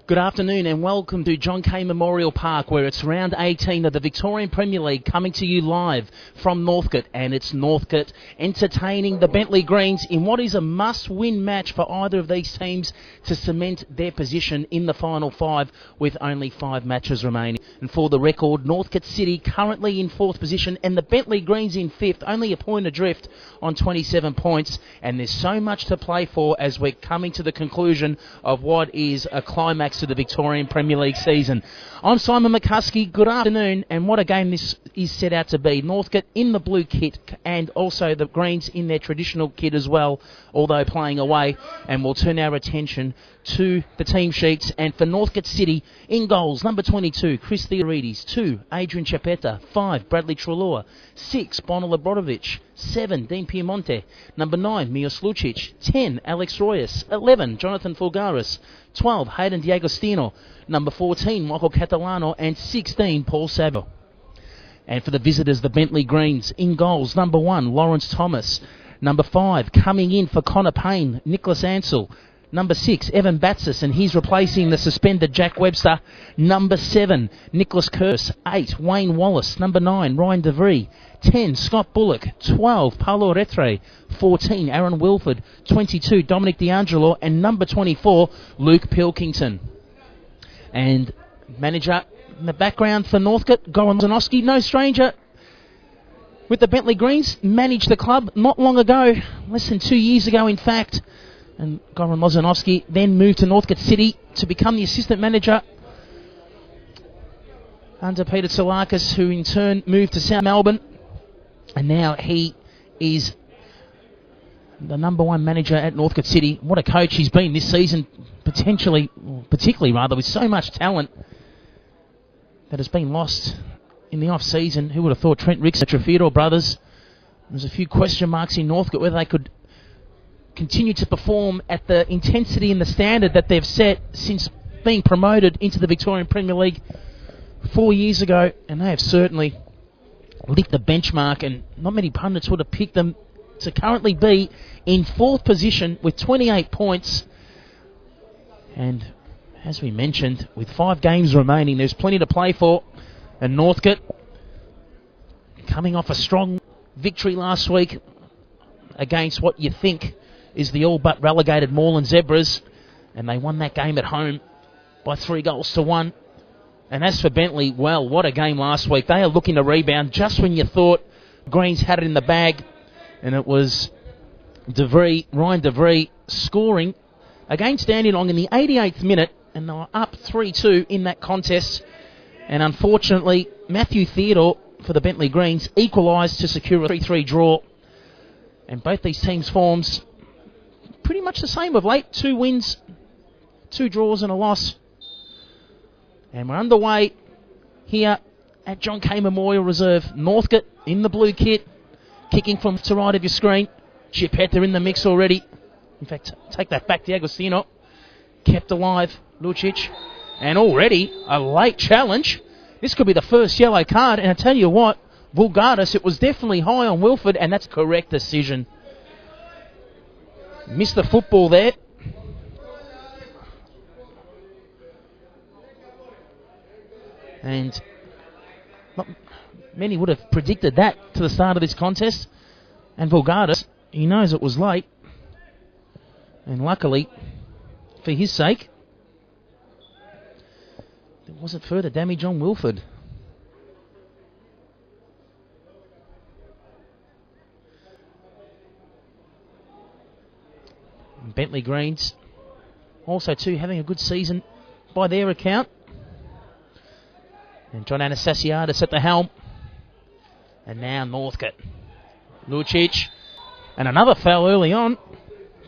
Good afternoon and welcome to John Cain Memorial Park, where it's round 18 of the Victorian Premier League, coming to you live from Northcote, and it's Northcote entertaining the Bentleigh Greens in what is a must-win match for either of these teams to cement their position in the final five with only 5 matches remaining. And for the record, Northcote City currently in 4th position and the Bentleigh Greens in 5th, only a point adrift on 27 points, and there's so much to play for as we're coming to the conclusion of what is a climax to the Victorian Premier League season. I'm Simon McCuskey. Good afternoon, and what a game this is set out to be. Northcote in the blue kit and also the Greens in their traditional kit as well, although playing away, and we'll turn our attention to the team sheets. And for Northcote City, in goals, number 22, Chris Theorides; 2, Adrian Chapetta; 5, Bradley Trelaw; 6, Bonilla Brodovich; 7, Dean Piemonte; number 9, Mios Lucic; 10, Alex Royas; 11, Jonathan Fulgaris; 12, Hayden D'Agostino; number 14, Michael Catalano; and 16, Paul Savio. And for the visitors, the Bentleigh Greens, in goals, number 1, Lawrence Thomas; number 5, coming in for Connor Payne, Nicholas Ansell; number 6, Evan Batsis, and he's replacing the suspended Jack Webster; number 7, Nicholas Curse; 8, Wayne Wallace; number 9, Ryan DeVry; 10, Scott Bullock; 12, Paulo Retre; 14, Aaron Wilford; 22, Dominic D'Angelo; and number 24, Luke Pilkington. And manager in the background for Northcote, Goran Lozanowski, no stranger with the Bentleigh Greens, managed the club not long ago, less than 2 years ago in fact. And Goran Lozanowski then moved to Northcote City to become the assistant manager under Peter Tsalakis, who in turn moved to South Melbourne. And now he is the number 1 manager at Northcote City. What a coach he's been this season, particularly with so much talent that has been lost in the off-season. Who would have thought Trent Ricks, the Trefiro brothers? There's a few question marks in Northcote whether they could continue to perform at the intensity and the standard that they've set since being promoted into the Victorian Premier League 4 years ago, and they have certainly lit the benchmark, and not many pundits would have picked them to currently be in 4th position with 28 points. And as we mentioned, with 5 games remaining, there's plenty to play for. And Northcote, coming off a strong victory last week against what you think is the all but relegated Moreland Zebras, and they won that game at home by 3-1. And as for Bentleigh, well, what a game last week. They are looking to rebound just when you thought Greens had it in the bag, and it was Ryan DeVry scoring against Dandenong in the 88th minute, and they were up 3-2 in that contest. And unfortunately, Matthew Theodore for the Bentleigh Greens equalised to secure a 3-3 draw. And both these teams' forms pretty much the same of late. 2 wins, 2 draws and a loss. And we're underway here at John Cain Memorial Reserve. Northcote in the blue kit, kicking from to right of your screen. Chipetta in the mix already. In fact, take that back, D'Agostino. Kept alive, Lucic. And already a late challenge. This could be the first yellow card. And I tell you what, Vulgaris, it was definitely high on Wilford, and that's a correct decision. Missed the football there. And not many would have predicted that to the start of this contest. And Vulgaris, he knows it was late. And luckily, for his sake, there wasn't further damage on Wilford. And Bentleigh Greens also too having a good season by their account. And John Anastasiadis at the helm. And now Northcote. Lucic. And another foul early on.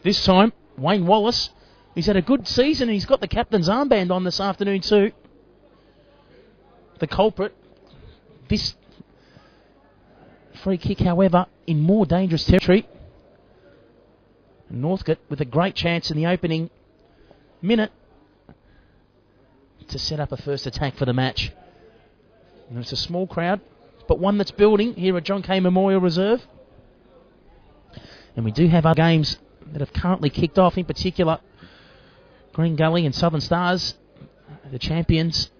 This time, Wayne Wallace. He's had a good season and he's got the captain's armband on this afternoon too. The culprit. This free kick, however, in more dangerous territory. And Northcote with a great chance in the opening minute to set up a first attack for the match. And it's a small crowd, but one that's building here at John Cain Memorial Reserve. And we do have other games that have currently kicked off, in particular Green Gully and Southern Stars the champions,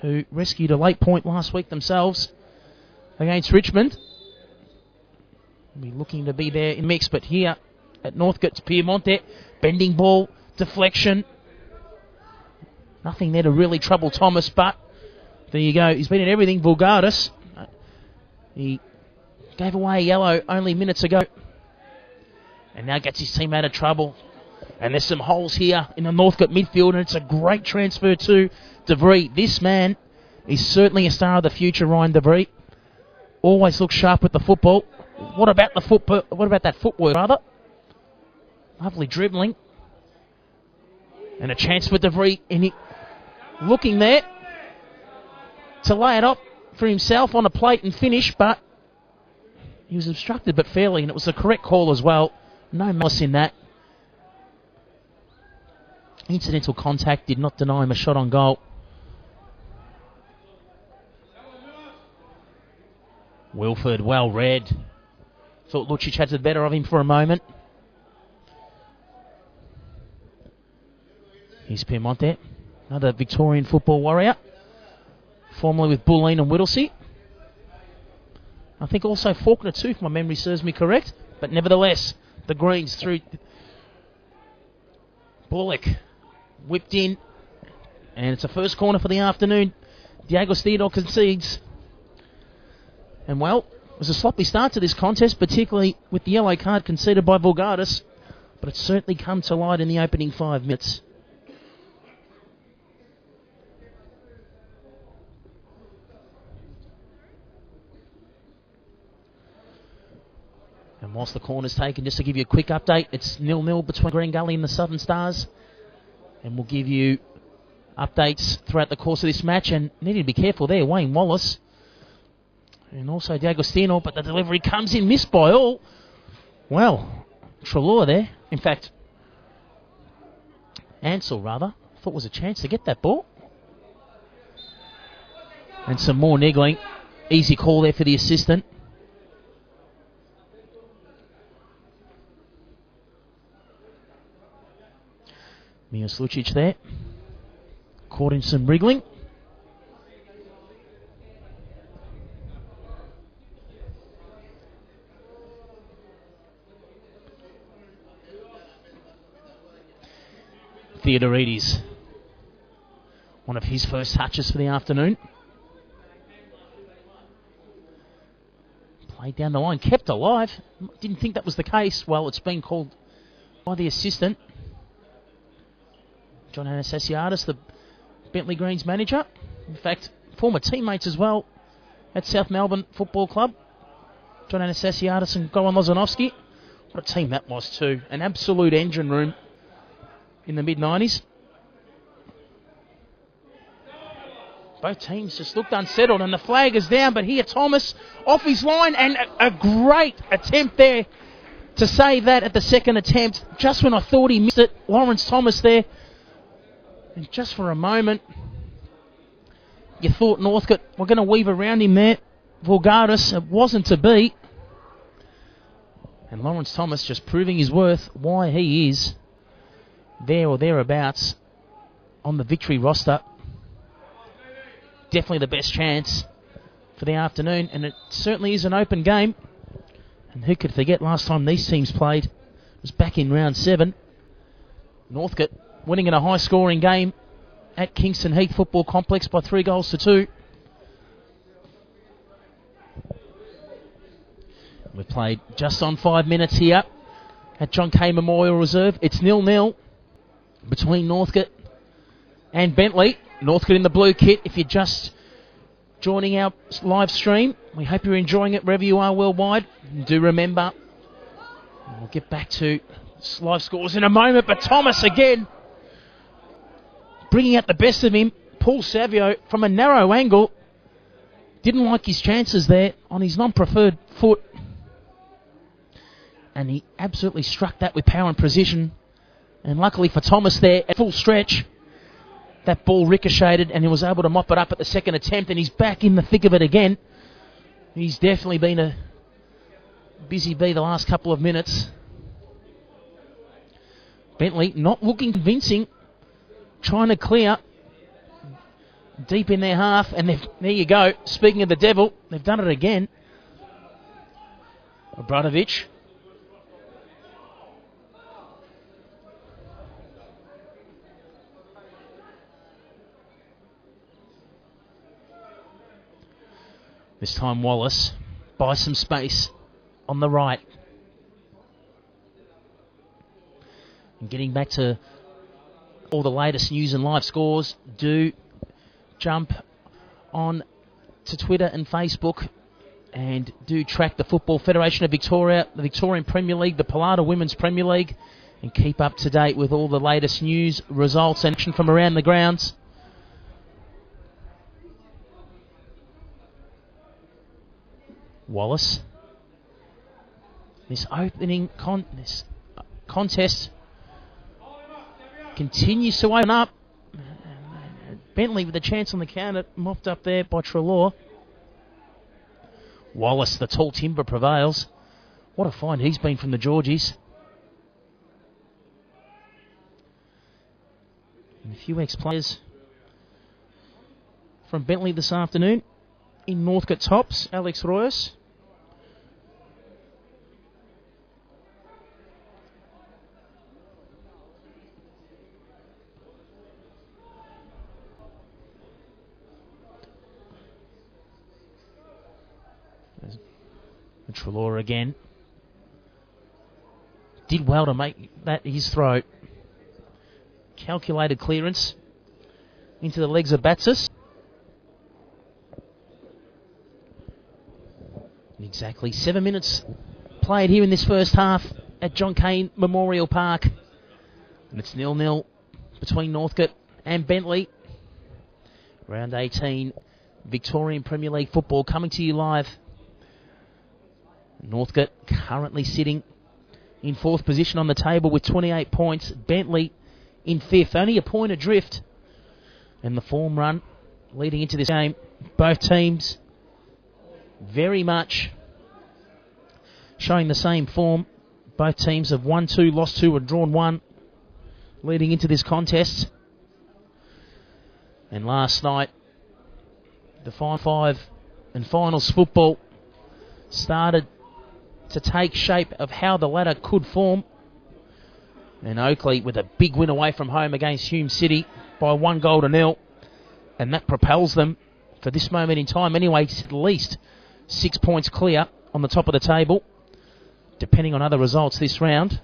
who rescued a late point last week themselves against Richmond. Be looking to be there in mix, but here at Northcote, it's Piemonte, bending ball, deflection. Nothing there to really trouble Thomas, but there you go. He's been at everything. Vulgaris, he gave away a yellow only minutes ago, and now gets his team out of trouble. And there's some holes here in the Northcote midfield, and it's a great transfer to DeVries. This man is certainly a star of the future, Ryan DeVries. Always looks sharp with the football. What about that footwork, rather? Lovely dribbling. And a chance for DeVries, and he looking there to lay it up for himself on a plate and finish, but he was obstructed but fairly, and it was the correct call as well. No malice in that. Incidental contact did not deny him a shot on goal. Wilford, well read. Thought Lucic had the better of him for a moment. Here's Piemonte, another Victorian football warrior, formerly with Bulleen and Whittlesea. I think also Faulkner too, if my memory serves me correct. But nevertheless, the Greens through Bullock, whipped in, and it's a first corner for the afternoon. D'Agostino concedes. And well, it was a sloppy start to this contest, particularly with the yellow card conceded by Vulgaris, but it's certainly come to light in the opening 5 minutes. And whilst the corner's taken, just to give you a quick update, it's 0-0 between Green Gully and the Southern Stars. And we'll give you updates throughout the course of this match. And need to be careful there, Wayne Wallace. And also D'Agostino, but the delivery comes in, missed by all. Well, Treloar there. In fact, Ansell rather. Thought was a chance to get that ball. And some more niggling. Easy call there for the assistant. Milos Lucic there. Caught in some wriggling. Theodorides. One of his first touches for the afternoon. Played down the line, kept alive. Didn't think that was the case. Well, it's been called by the assistant. John Anastasiadis, the Bentleigh Greens manager. In fact, former teammates as well at South Melbourne Football Club. John Anastasiadis and Goran Lozanovsky. What a team that was too. An absolute engine room in the mid-90s. Both teams just looked unsettled, and the flag is down, but here Thomas off his line, and a great attempt there to save that at the second attempt. Just when I thought he missed it, Lawrence Thomas there. And just for a moment, you thought Northcote were going to weave around him there. Vulgaris, it wasn't to be. And Lawrence Thomas just proving his worth, why he is there or thereabouts on the victory roster. Definitely the best chance for the afternoon, and it certainly is an open game. And who could forget last time these teams played? It was back in round 7. Northcote winning in a high-scoring game at Kingston Heath Football Complex by 3-2. We've played just on 5 minutes here at John Cain Memorial Reserve. It's 0-0 between Northcote and Bentleigh. Northcote in the blue kit. If you're just joining our live stream, we hope you're enjoying it wherever you are worldwide. And do remember, we'll get back to live scores in a moment, but Thomas again bringing out the best of him. Paul Savio from a narrow angle. Didn't like his chances there on his non-preferred foot. And he absolutely struck that with power and precision. And luckily for Thomas there, at full stretch, that ball ricocheted and he was able to mop it up at the second attempt, and he's back in the thick of it again. He's definitely been a busy bee the last couple of minutes. Bentleigh not looking convincing, trying to clear. deep in their half, and there you go. Speaking of the devil, they've done it again. Obradovic. This time Wallace buys some space on the right. And getting back to all the latest news and live scores, do jump on to Twitter and Facebook and do track the Football Federation of Victoria, the Victorian Premier League, the Pilata Women's Premier League, and keep up to date with all the latest news, results and action from around the grounds. Wallace. This opening contest continues to open up. Bentleigh with a chance on the counter, mopped up there by Treloar. Wallace, the tall timber, prevails. What a find he's been from the Georgies. And a few ex-players from Bentleigh this afternoon. In Northcote tops, Alex Royce. Treloar again. Did well to make that his throw. Calculated clearance into the legs of Batsis. Exactly 7 minutes played here in this first half at John Cain Memorial Park. And it's 0-0 between Northcote and Bentleigh. Round 18, Victorian Premier League football coming to you live. Northcote currently sitting in 4th position on the table with 28 points. Bentleigh in 5th, only a point adrift. And the form run leading into this game, both teams very much showing the same form. Both teams have won 2, lost 2 and drawn 1 leading into this contest. And last night, the Final 5 and finals football started to take shape of how the ladder could form. And Oakley with a big win away from home against Hume City by 1-0. And that propels them, for this moment in time anyway, at least 6 points clear on the top of the table, depending on other results this round.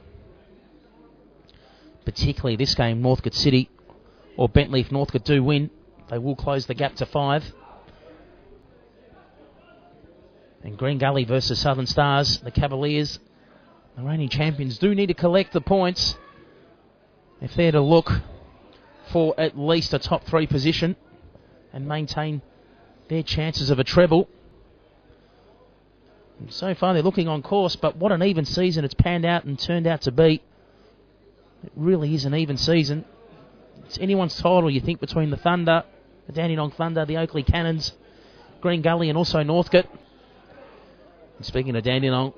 Particularly this game, Northcote City or Bentleigh, if Northcote do win, they will close the gap to 5. And Green Gully versus Southern Stars, the Cavaliers, the reigning champions, do need to collect the points if they're to look for at least a top 3 position and maintain their chances of a treble. And so far they're looking on course, but what an even season it's panned out and turned out to be. It really is an even season. It's anyone's title, you think, between the Thunder, the Dandenong Thunder, the Oakley Cannons, Green Gully and also Northcote. And speaking of Dandenong,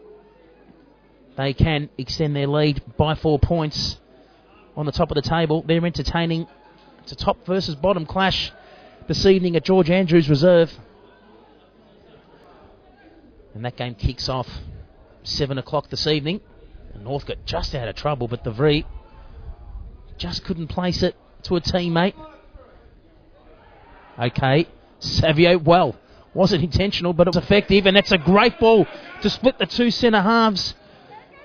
they can extend their lead by 4 points on the top of the table. They're entertaining. It's a top versus bottom clash this evening at George Andrews Reserve. And that game kicks off 7 o'clock this evening. And Northcote just out of trouble, but the V just couldn't place it to a teammate. Okay, Savio, well, wasn't intentional, but it was effective, and that's a great ball to split the 2 centre halves.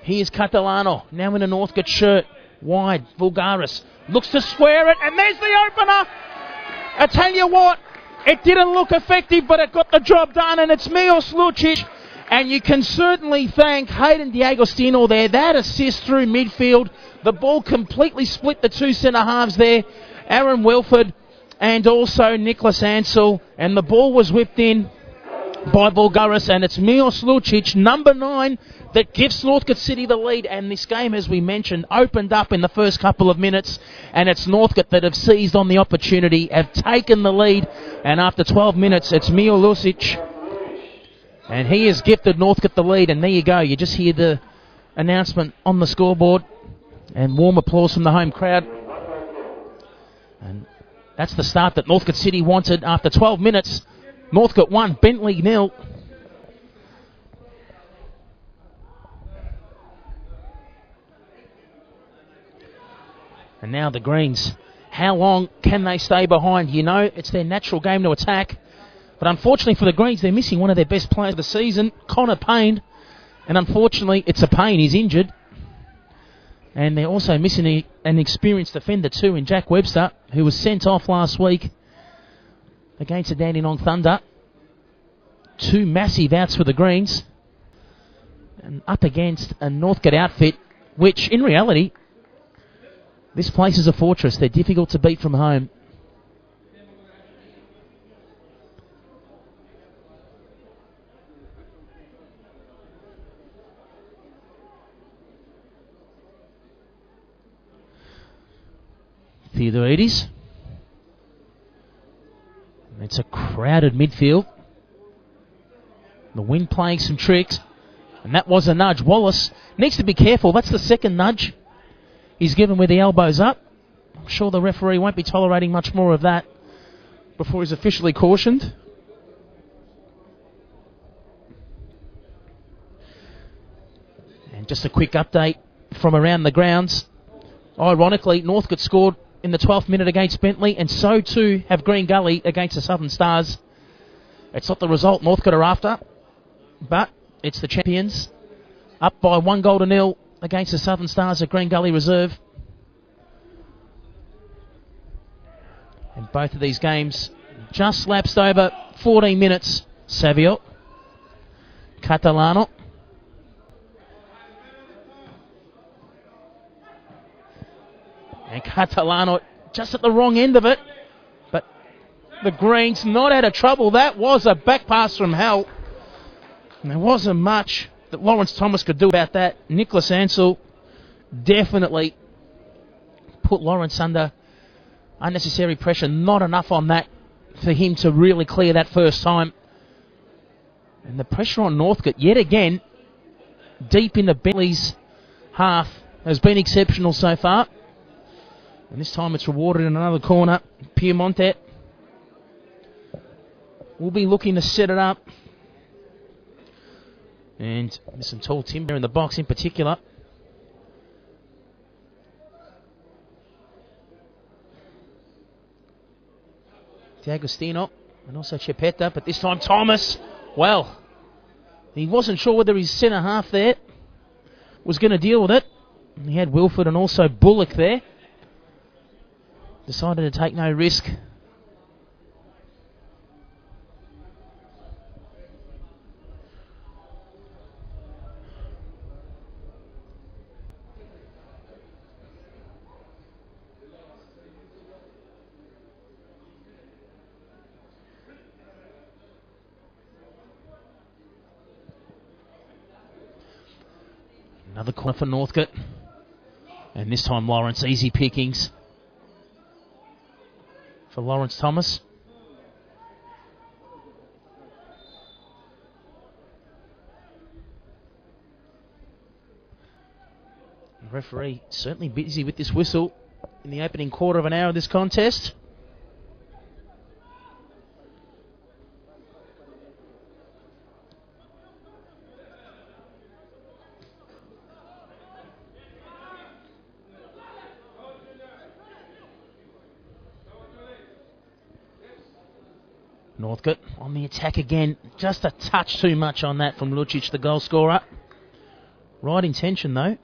Here's Catalano, now in a Northcote shirt, wide. Vulgaris looks to square it, and there's the opener. I tell you what, it didn't look effective, but it got the job done, and it's Milos Lucic. And you can certainly thank Hayden D'Agostino there. That assist through midfield. The ball completely split the 2 centre halves there. Aaron Wilford and also Nicholas Ansell. And the ball was whipped in by Vulgaris. And it's Milos Lucic, number 9, that gives Northcote City the lead. And this game, as we mentioned, opened up in the first couple of minutes. And it's Northcote that have seized on the opportunity, have taken the lead. And after 12 minutes, it's Milos Lucic. And he has gifted Northcote the lead, and there you go. You just hear the announcement on the scoreboard, and warm applause from the home crowd. And That's the start that Northcote City wanted after 12 minutes. Northcote 1, Bentleigh 0. And now the Greens. How long can they stay behind? You know, it's their natural game to attack. But unfortunately for the Greens, they're missing one of their best players of the season, Connor Cain. And unfortunately, it's a Cain. He's injured. And they're also missing an experienced defender too in Jack Webster, who was sent off last week against the Dandenong Thunder. 2 massive outs for the Greens. And up against a Northcote outfit, which in reality, this place is a fortress. They're difficult to beat from home. Theodorides. It's a crowded midfield. The wind playing some tricks. And that was a nudge. Wallace needs to be careful. That's the second nudge he's given with the elbows up. I'm sure the referee won't be tolerating much more of that before he's officially cautioned. And just a quick update from around the grounds. Ironically, Northcote scored in the 12th minute against Bentleigh, and so too have Green Gully against the Southern Stars. It's not the result Northcote are after, but it's the champions. Up by 1-0 against the Southern Stars at Green Gully Reserve. And both of these games just lapsed over 14 minutes. Savio, Catalano. And Catalano just at the wrong end of it. But the Greens not out of trouble. That was a back pass from hell. And there wasn't much that Lawrence Thomas could do about that. Nicholas Ansell definitely put Lawrence under unnecessary pressure. Not enough on that for him to really clear that first time. And the pressure on Northcote yet again, deep into Bentleigh's half, has been exceptional so far. And this time it's rewarded in another corner. Piemonte will be looking to set it up. And there's some tall timber in the box in particular. D'Agostino and also Chepetta, but this time Thomas, well, he wasn't sure whether his centre half there was going to deal with it. He had Wilford and also Bullock there. Decided to take no risk. Another corner for Northcote. And this time Lawrence, easy pickings for Lawrence Thomas. The referee certainly busy with this whistle in the opening quarter of an hour of this contest. Northcote on the attack again. Just a touch too much on that from Lucic, the goal scorer. Right intention though.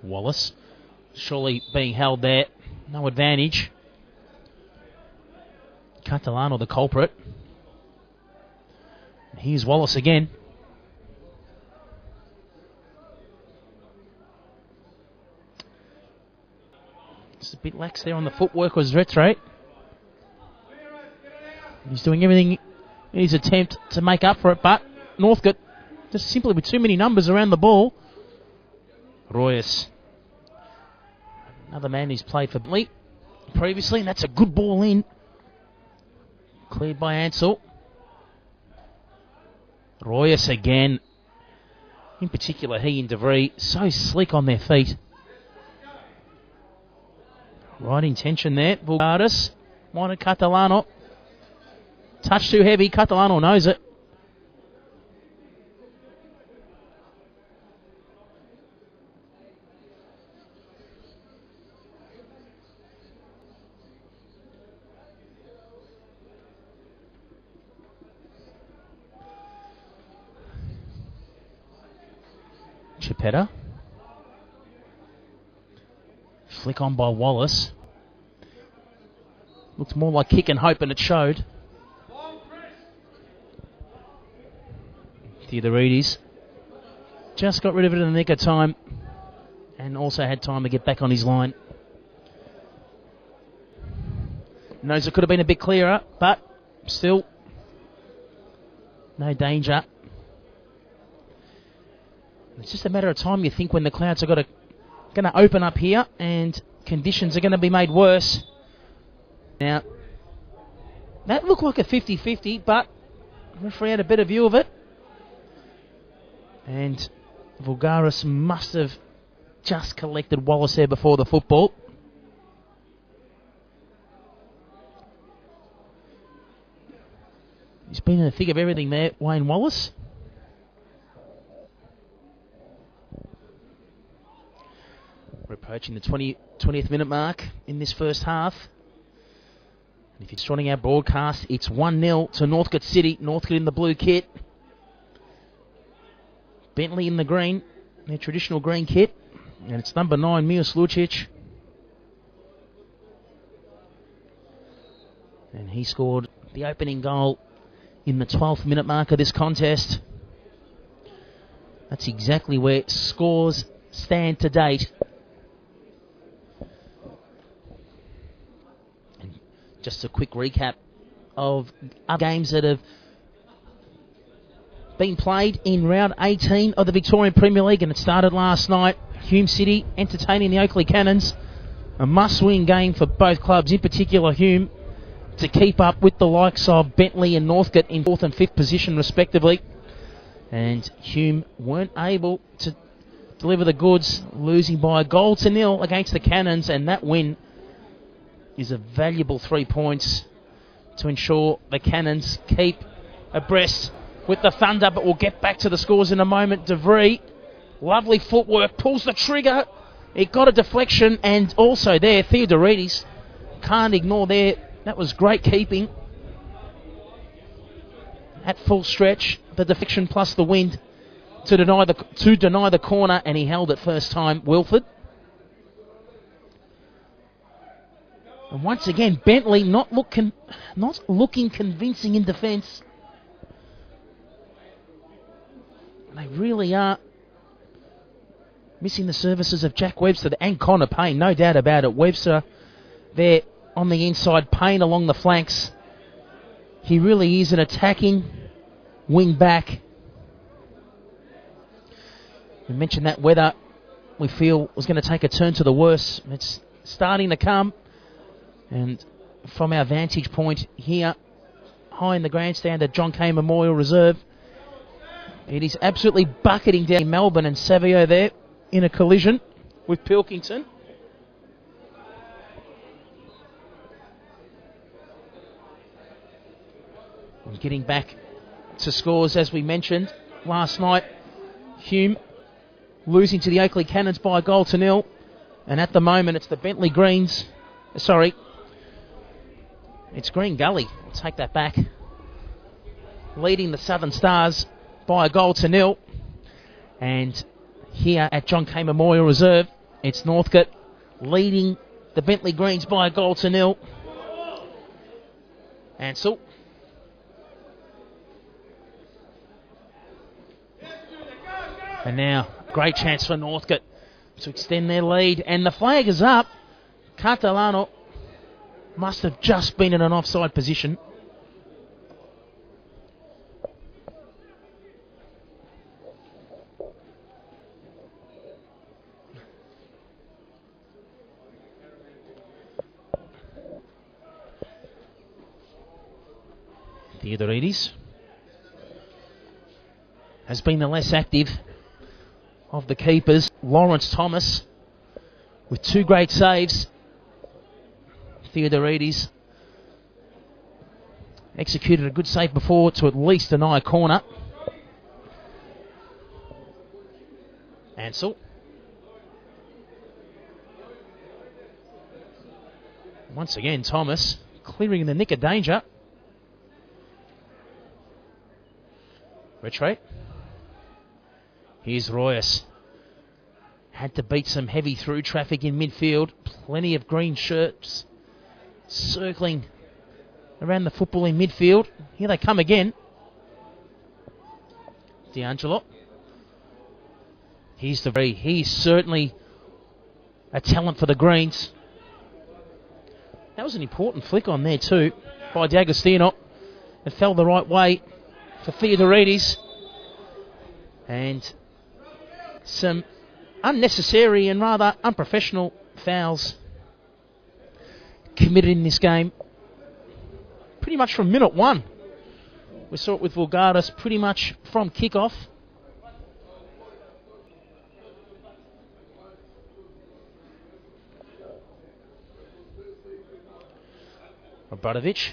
Wallace surely being held there. No advantage. Catalano the culprit. Here's Wallace again. Just a bit lax there on the footwork was Retre. He's doing everything in his attempt to make up for it, but Northcote just simply with too many numbers around the ball. Royas. Another man who's played for Bentleigh previously, and that's a good ball in. Cleared by Ansell. Royas again. In particular, he and DeVries, so slick on their feet. Right intention there. Vulgaris. Wanted Catalano. Touch too heavy. Catalano knows it. Chipetta. Flick on by Wallace. Looked more like kick and hope, and it showed. Theodorides just got rid of it in the nick of time, and also had time to get back on his line. Knows it could have been a bit clearer, but still no danger. It's just a matter of time, you think, when the Clouds are going to open up here and conditions are going to be made worse. Now, that looked like a 50-50, but the referee had a better view of it. And Vulgaris must have just collected Wallace there before the football. He's been in the thick of everything there, Wayne Wallace. We're approaching the 20th minute mark in this first half. And if you're joining our broadcast, it's 1-0 to Northcote City. Northcote in the blue kit. Bentleigh in the green, their traditional green kit. And it's number 9, Mios Lucic. And he scored the opening goal in the 12th minute mark of this contest. That's exactly where scores stand to date. Just a quick recap of other games that have been played in round 18 of the Victorian Premier League, and it started last night. Hume City entertaining the Oakley Cannons. A must-win game for both clubs, in particular Hume, to keep up with the likes of Bentleigh and Northcote in 4th and 5th position respectively. And Hume weren't able to deliver the goods, losing by 1-0 against the Cannons, and that win is a valuable 3 points to ensure the Cannons keep abreast with the Thunder, but we'll get back to the scores in a moment. DeVries, lovely footwork, pulls the trigger. It got a deflection, and also there, Theodorides, can't ignore there. That was great keeping. At full stretch, the deflection plus the wind to deny the corner, and he held it first time, Wilford. And once again, Bentleigh not looking convincing in defence. They really are missing the services of Jack Webster and Connor Payne, no doubt about it. Webster there on the inside, Payne along the flanks. He really is an attacking wing back. We mentioned that weather, we feel, was going to take a turn to the worse. It's starting to come. And from our vantage point here, high in the grandstand at John Cain Memorial Reserve, it is absolutely bucketing down Melbourne, and Savio there in a collision with Pilkington. And getting back to scores, as we mentioned last night, Hume losing to the Oakley Cannons by 1-0, and at the moment it's the Bentleigh Greens, it's Green Gully, I'll take that back, leading the Southern Stars by 1-0. And here at John Cain Memorial Reserve, it's Northcote leading the Bentleigh Greens by 1-0. Ansell. And now, great chance for Northcote to extend their lead. And the flag is up. Catalano must have just been in an offside position. Theodorides has been the less active of the keepers. Lawrence Thomas with 2 great saves. Theodorides executed a good save before to at least deny a corner. Ansell. Once again, Thomas clearing in the nick of danger. Retreat. Here's Royce. Had to beat some heavy through traffic in midfield. Plenty of green shirts circling around the football in midfield. Here they come again. D'Angelo. He's certainly a talent for the Greens. That was an important flick on there too by D'Agostino. It fell the right way for Theodorides. And some unnecessary and rather unprofessional fouls committed in this game. Pretty much from minute 1. We saw it with Vulgaris pretty much from kickoff. Obradovic.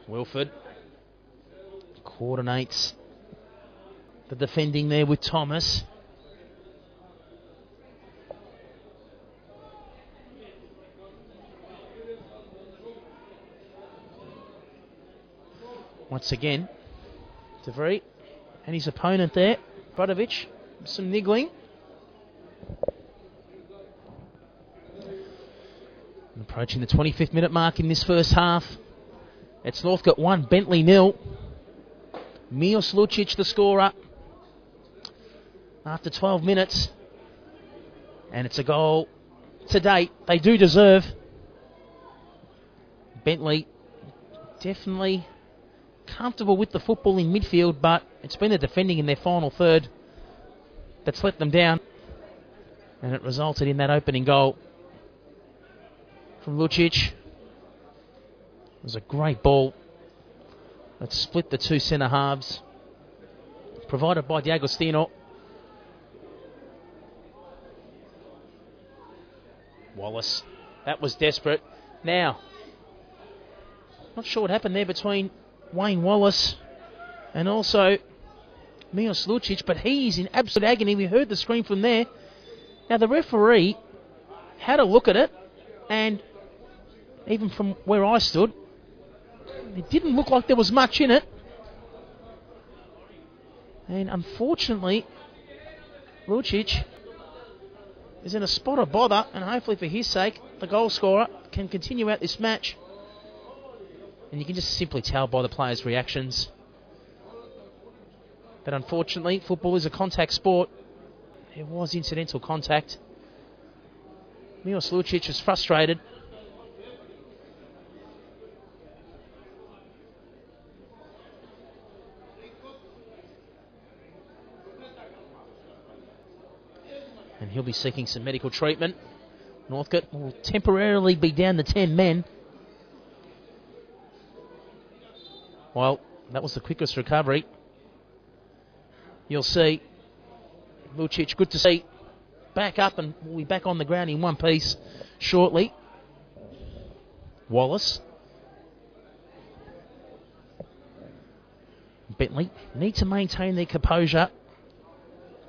Wilford coordinates the defending there with Thomas. Once again, DeVries and his opponent there, Obradovic, some niggling. Approaching the 25th minute mark in this first half. It's Northcote 1, Bentleigh 0. Milos Lucic the scorer after 12 minutes. And it's a goal to date they do deserve. Bentleigh definitely comfortable with the football in midfield, but it's been the defending in their final third that's let them down. And it resulted in that opening goal from Lucic. It was a great ball that split the 2 centre halves, provided by D'Agostino. Wallace, that was desperate. Now, not sure what happened there between Wayne Wallace and also Milos Lucic, but he's in absolute agony. We heard the scream from there. Now the referee had a look at it, and even from where I stood, it didn't look like there was much in it. And unfortunately, Lucic is in a spot of bother, and hopefully for his sake, the goal scorer can continue out this match. And you can just simply tell by the players' reactions that unfortunately, football is a contact sport. It was incidental contact. Milos Lucic is frustrated. And he'll be seeking some medical treatment. Northcote will temporarily be down to 10 men. Well, that was the quickest recovery. You'll see Lucic, good to see, back up, and we'll be back on the ground in one piece shortly. Wallace. Bentleigh need to maintain their composure.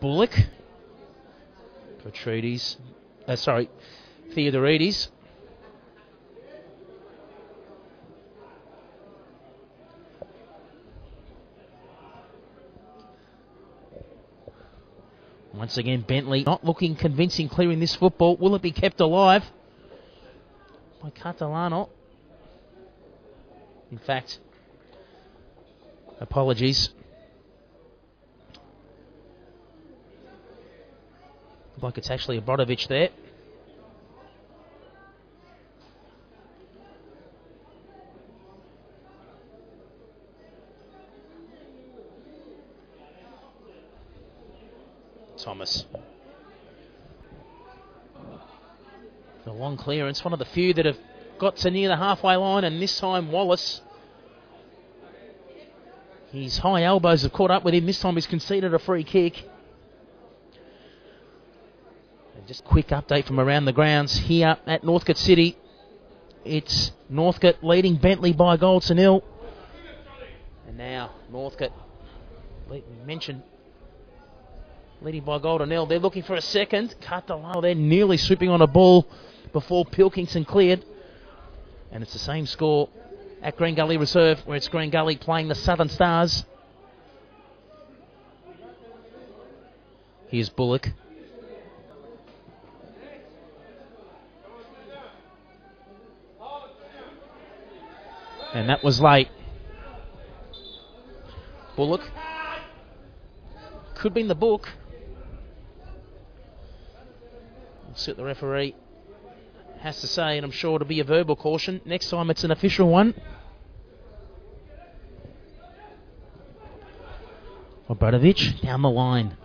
Bullock. Theodorides. Once again, Bentleigh not looking convincing clearing this football. Will it be kept alive by Catalano? In fact, apologies. Looks like it's actually Obradovic there. Thomas. The long clearance, one of the few that have got to near the halfway line, and this time Wallace, his high elbows have caught up with him. This time he's conceded a free kick. And just a quick update from around the grounds here at Northcote City. It's Northcote leading Bentleigh by a goal to nil. And now Northcote, we mentioned, leading by a goal to nil. They're looking for a second. They're nearly swooping on a ball before Pilkington cleared. And it's the same score at Green Gully Reserve, where it's Green Gully playing the Southern Stars. Here's Bullock. And that was late. Bullock. Could have been the book. We'll see what the referee has to say, and I'm sure it'll be a verbal caution. Next time it's an official one. Obradovic down the line.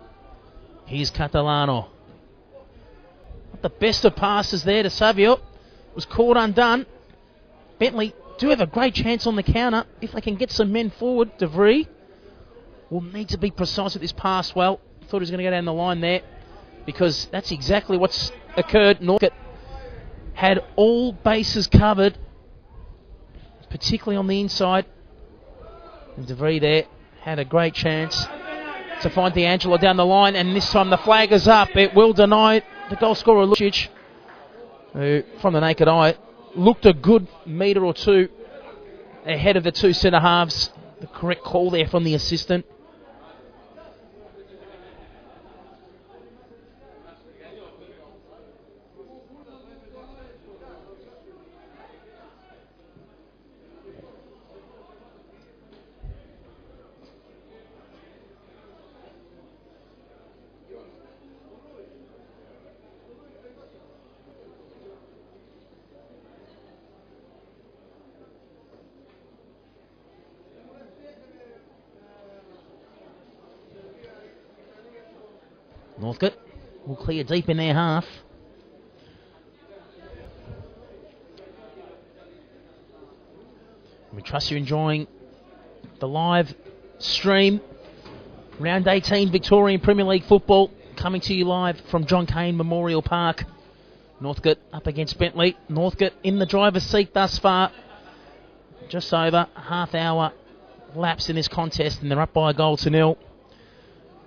Here's Catalano. Not the best of passes there to Savio. Was caught undone. Bentleigh do have a great chance on the counter if they can get some men forward. DeVries will need to be precise with this pass. Well, thought he was going to go down the line there, because that's exactly what's occurred. Northcote had all bases covered, particularly on the inside. And DeVries there had a great chance to find D'Angelo down the line, and this time the flag is up. It will deny the goal scorer, Lucic, who, from the naked eye, looked a good metre or two ahead of the two centre halves. The correct call there from the assistant. Northcote will clear deep in their half. We trust you're enjoying the live stream. Round 18 Victorian Premier League football coming to you live from John Cain Memorial Park. Northcote up against Bentleigh. Northcote in the driver's seat thus far. Just over a half hour lapsed in this contest, and they're up by a goal to nil.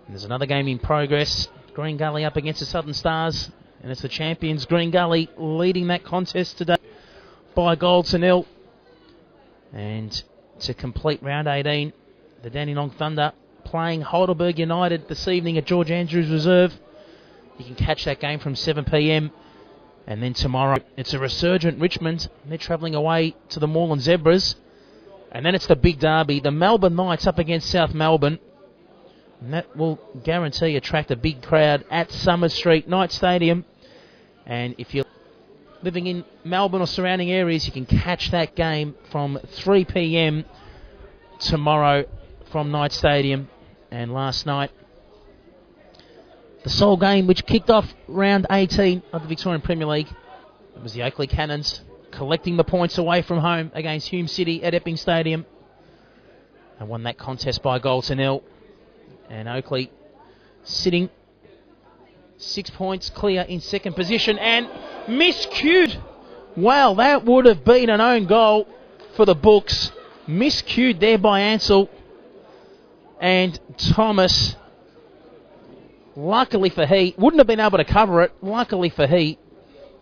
And there's another game in progress. Green Gully up against the Southern Stars, and it's the champions Green Gully leading that contest today by a goal to nil. And to complete round 18, the Dandenong Thunder playing Heidelberg United this evening at George Andrews Reserve. You can catch that game from 7 p.m. And then tomorrow it's a resurgent Richmond. They're travelling away to the Moreland Zebras. And then it's the big derby, the Melbourne Knights up against South Melbourne. And that will guarantee attract a big crowd at Summers Street Knight Stadium. And if you're living in Melbourne or surrounding areas, you can catch that game from 3 p.m. tomorrow from Knight Stadium. And last night, the sole game which kicked off round 18 of the Victorian Premier League, it was the Oakley Cannons collecting the points away from home against Hume City at Epping Stadium, and won that contest by a goal to nil. And Oakley sitting 6 points clear in second position, and miscued. Wow, that would have been an own goal for the books. Miscued there by Ansell and Thomas. Luckily for he, wouldn't have been able to cover it. Luckily for he,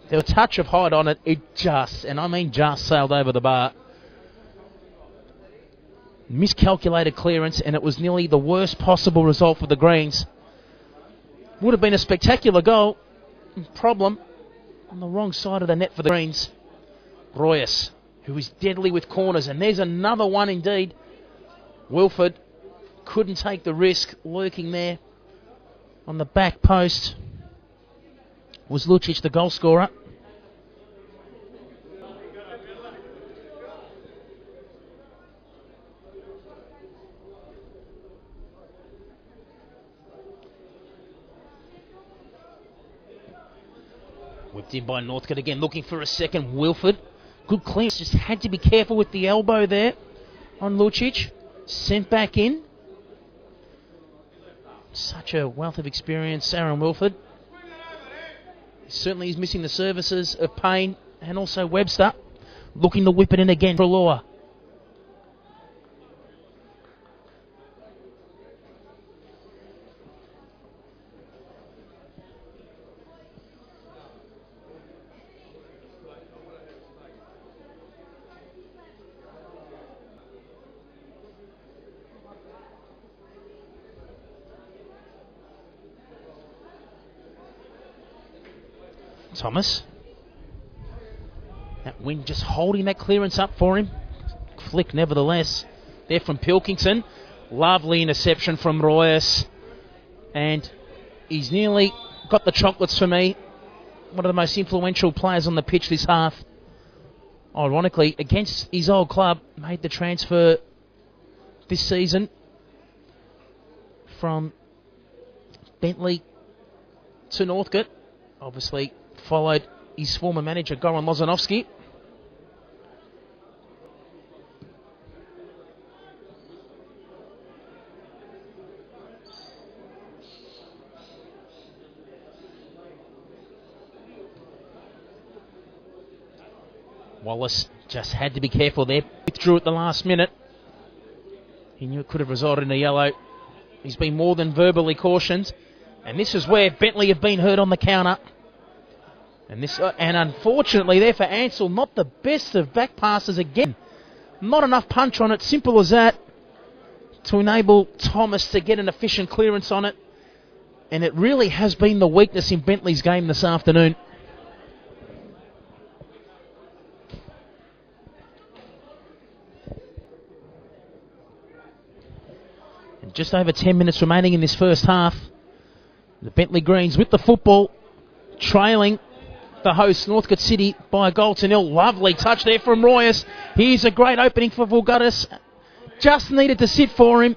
there was a touch of height on it. It just, and I mean just, sailed over the bar. Miscalculated clearance, and it was nearly the worst possible result for the Greens. Would have been a spectacular goal. Problem on the wrong side of the net for the Greens. Royas, who is deadly with corners, and there's another one indeed. Wilford couldn't take the risk, lurking there on the back post was Lucic, the goal scorer. Whipped in by Northcote again, looking for a second. Wilford Good clearance. Just had to be careful with the elbow there on Lucic. Sent back in. Such a wealth of experience, Aaron Wilford. Certainly he's missing the services of Payne and also Webster. Looking to whip it in again for Law. Thomas. That wing just holding that clearance up for him. Flick nevertheless. There from Pilkington. Lovely interception from Royas. And he's nearly got the chocolates for me. One of the most influential players on the pitch this half. Ironically, against his old club, made the transfer this season from Bentleigh to Northcote. Obviously followed his former manager, Goran Lozanovski. Wallace just had to be careful there. Withdrew at the last minute. He knew it could have resulted in a yellow. He's been more than verbally cautioned. And this is where Bentleigh have been hurt on the counter. And unfortunately there for Ansell, not the best of back passes again. Not enough punch on it, simple as that, to enable Thomas to get an efficient clearance on it. And it really has been the weakness in Bentleigh's game this afternoon. And just over 10 minutes remaining in this first half. The Bentleigh Greens with the football, trailing the hosts, Northcote City, by a goal to nil. Lovely touch there from Royas. Here's a great opening for Vulgaris. Just needed to sit for him.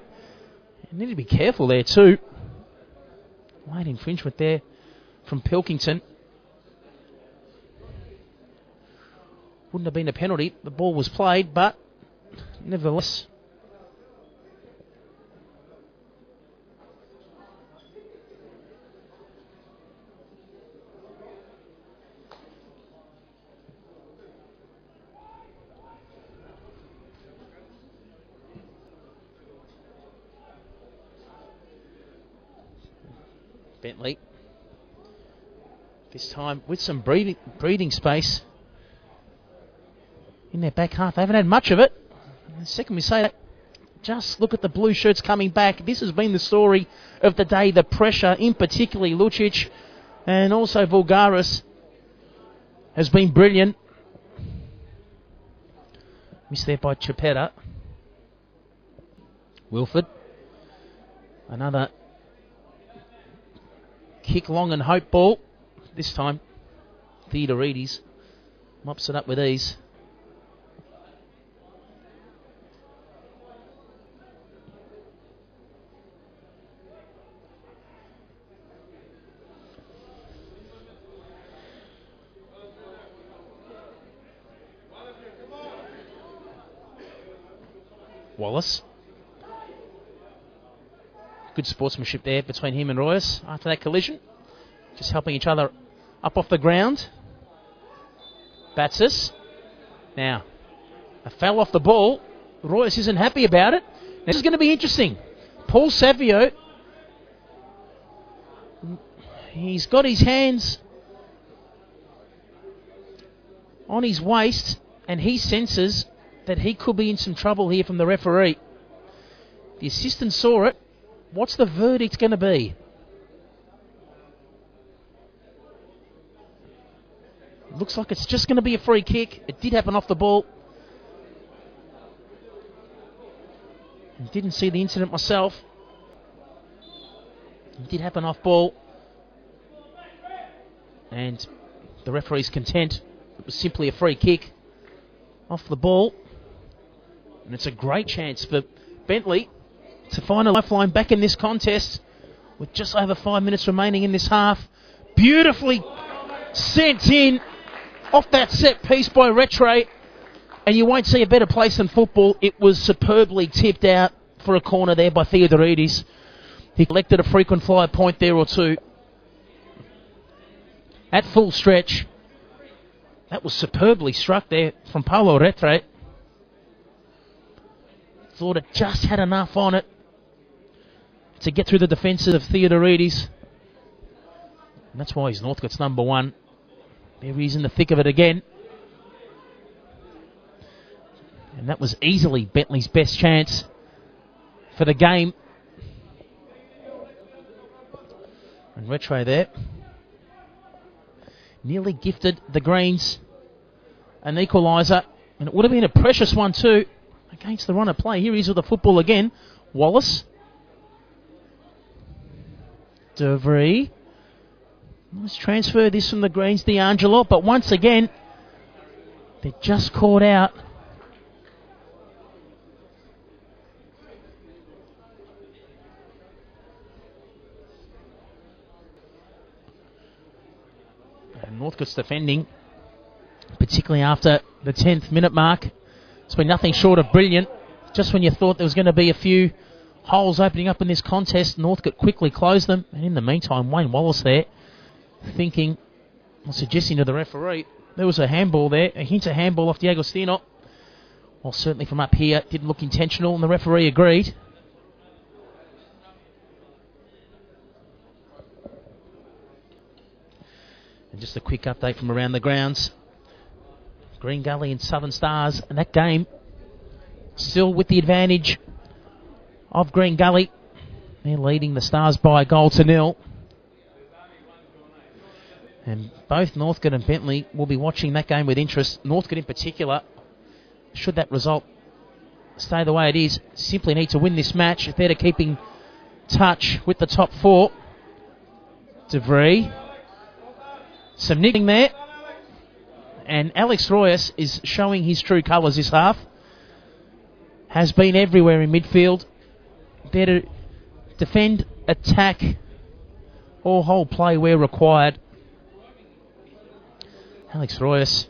Needed to be careful there too. Late infringement there from Pilkington. Wouldn't have been a penalty. The ball was played, but nevertheless. Bentleigh, this time with some breathing space in their back half. They haven't had much of it. The second we say that, just look at the blue shirts coming back. This has been the story of the day. The pressure, in particularly Lucic and also Vulgaris, has been brilliant. Missed there by Chapetta. Wilford. Another kick long and hope ball. This time, Theodorides mops it up with ease. Wallace. Good sportsmanship there between him and Royas after that collision. Just helping each other up off the ground. Batsis. Now, a foul off the ball. Royas isn't happy about it. Now, this is going to be interesting. Paul Savio, he's got his hands on his waist and he senses that he could be in some trouble here from the referee. The assistant saw it. What's the verdict going to be? Looks like it's just going to be a free kick. It did happen off the ball. I didn't see the incident myself. It did happen off ball. And the referee's content. It was simply a free kick off the ball. And it's a great chance for Bentleigh to find a lifeline back in this contest with just over 5 minutes remaining in this half. Beautifully sent in off that set piece by Rattray. And you won't see a better place than football. It was superbly tipped out for a corner there by Theodoridis. He collected a frequent flyer point there or two. At full stretch. That was superbly struck there from Paulo Retre. Thought it just had enough on it to get through the defences of Theodoridis. And that's why he's Northcote's number one. There he is in the thick of it again. And that was easily Bentleigh's best chance for the game. And Retre there. Nearly gifted the Greens an equaliser. And it would have been a precious one too against the run of play. Here he is with the football again. Wallace. De Vries. Let's transfer this from the Greens, D'Angelo. But once again, they're just caught out. And Northcote's defending, particularly after the 10th minute mark. It's been nothing short of brilliant. Just when you thought there was going to be a few holes opening up in this contest, Northcote quickly closed them. And in the meantime, Wayne Wallace there thinking, or suggesting to the referee, there was a handball there, a hint of handball off D'Agostino. Well, certainly from up here, didn't look intentional, and the referee agreed. And just a quick update from around the grounds. Green Gully and Southern Stars, and that game still with the advantage of Green Gully. They're leading the Stars by a goal to nil. And both Northcote and Bentleigh will be watching that game with interest. Northcote in particular, should that result stay the way it is, simply need to win this match if they're to keep in touch with the top four. De Vries. Some niggling there. And Alex Royas is showing his true colours this half. Has been everywhere in midfield. There to defend, attack, or hold play where required. Alex Royas,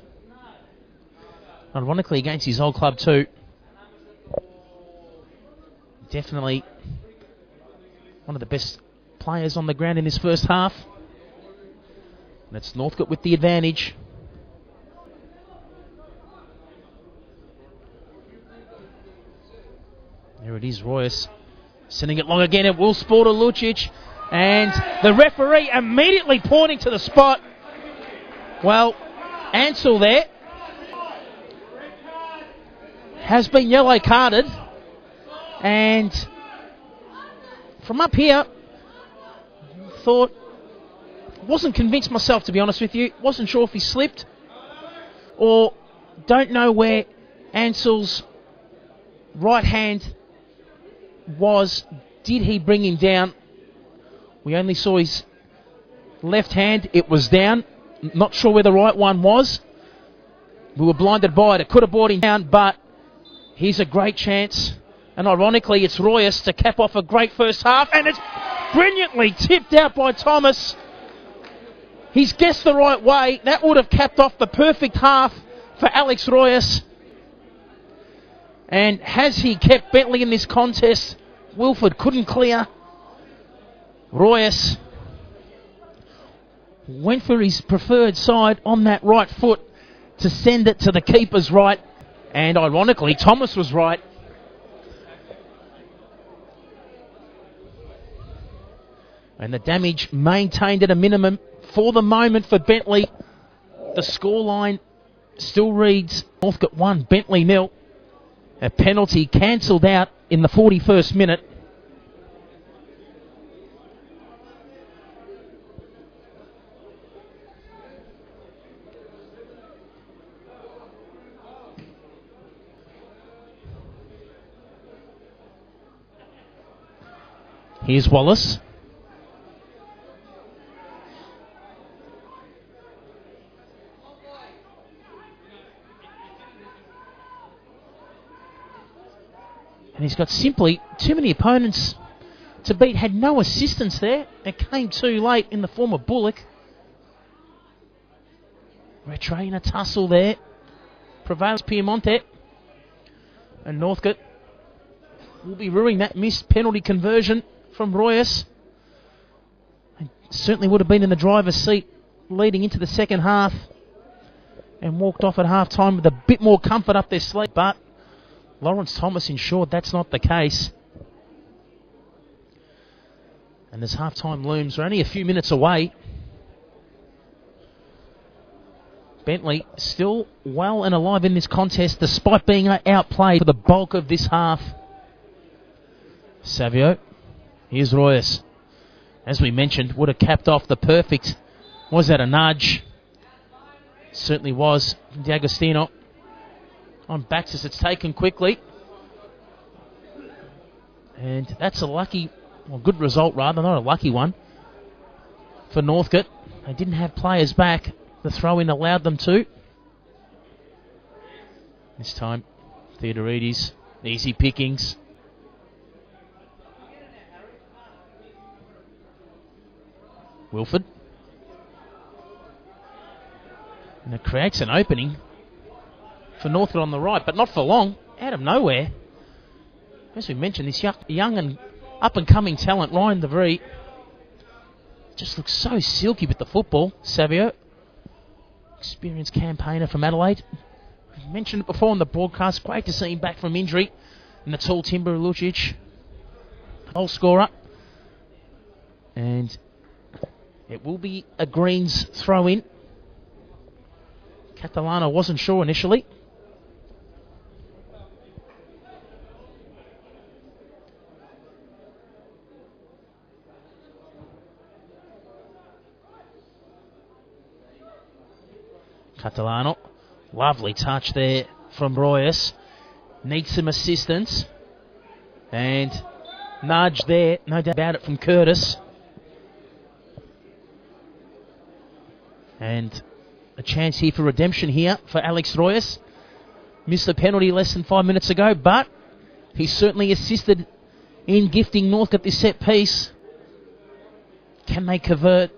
ironically against his old club too. Definitely one of the best players on the ground in this first half. And it's Northcote with the advantage. There it is, Royas sending it long again. It will sport a Lucic. And the referee immediately pointing to the spot. Well, Ansell there has been yellow carded, and from up here wasn't convinced myself, to be honest with you. Wasn't sure if he slipped or don't know where Ansell's right hand was. Did he bring him down? We only saw his left hand. It was down. Not sure where the right one was. We were blinded by it. It could have brought him down, but here's a great chance. And ironically, it's Royas to cap off a great first half. And it's brilliantly tipped out by Thomas. He's guessed the right way. That would have capped off the perfect half for Alex Royas. And has he kept Bentleigh in this contest? Wilford couldn't clear. Royas went for his preferred side on that right foot to send it to the keeper's right. And ironically, Thomas was right. And the damage maintained at a minimum for the moment for Bentleigh. The scoreline still reads Northcote 1, Bentleigh 0. A penalty cancelled out in the 41st minute. Here's Wallace. And he's got simply too many opponents to beat. Had no assistance there. It came too late in the form of Bullock. Retre in a tussle there. prevails Piemonte. And Northcote will be ruining that missed penalty conversion from Royas. And certainly would have been in the driver's seat leading into the second half. And walked off at half-time with a bit more comfort up their sleeve. But Lawrence Thomas ensured that's not the case. And as half-time looms, we're only a few minutes away. Bentleigh still well and alive in this contest despite being outplayed for the bulk of this half. Savio, here's Royas. As we mentioned, would have capped off the perfect. Was that a nudge? Certainly was. D'Agostino on backs as it's taken quickly. And that's a lucky, well, good result rather, not a lucky one for Northcote. They didn't have players back. The throw-in allowed them to. This time, Theodorides, easy pickings. Wilford. And it creates an opening for Northcote on the right, but not for long. Out of nowhere. As we mentioned, this young and up-and-coming talent, Ryan DeVries, just looks so silky with the football. Savio, experienced campaigner from Adelaide. I mentioned it before on the broadcast. Great to see him back from injury. And the tall Timber Lucic, goal scorer. And it will be a Greens throw-in. Catalano wasn't sure initially. Catalano, lovely touch there from Royas. Needs some assistance. And nudge there, no doubt about it, from Curtis. And a chance here for redemption here for Alex Royas. Missed the penalty less than 5 minutes ago, but he certainly assisted in gifting Northcote this set piece. Can they convert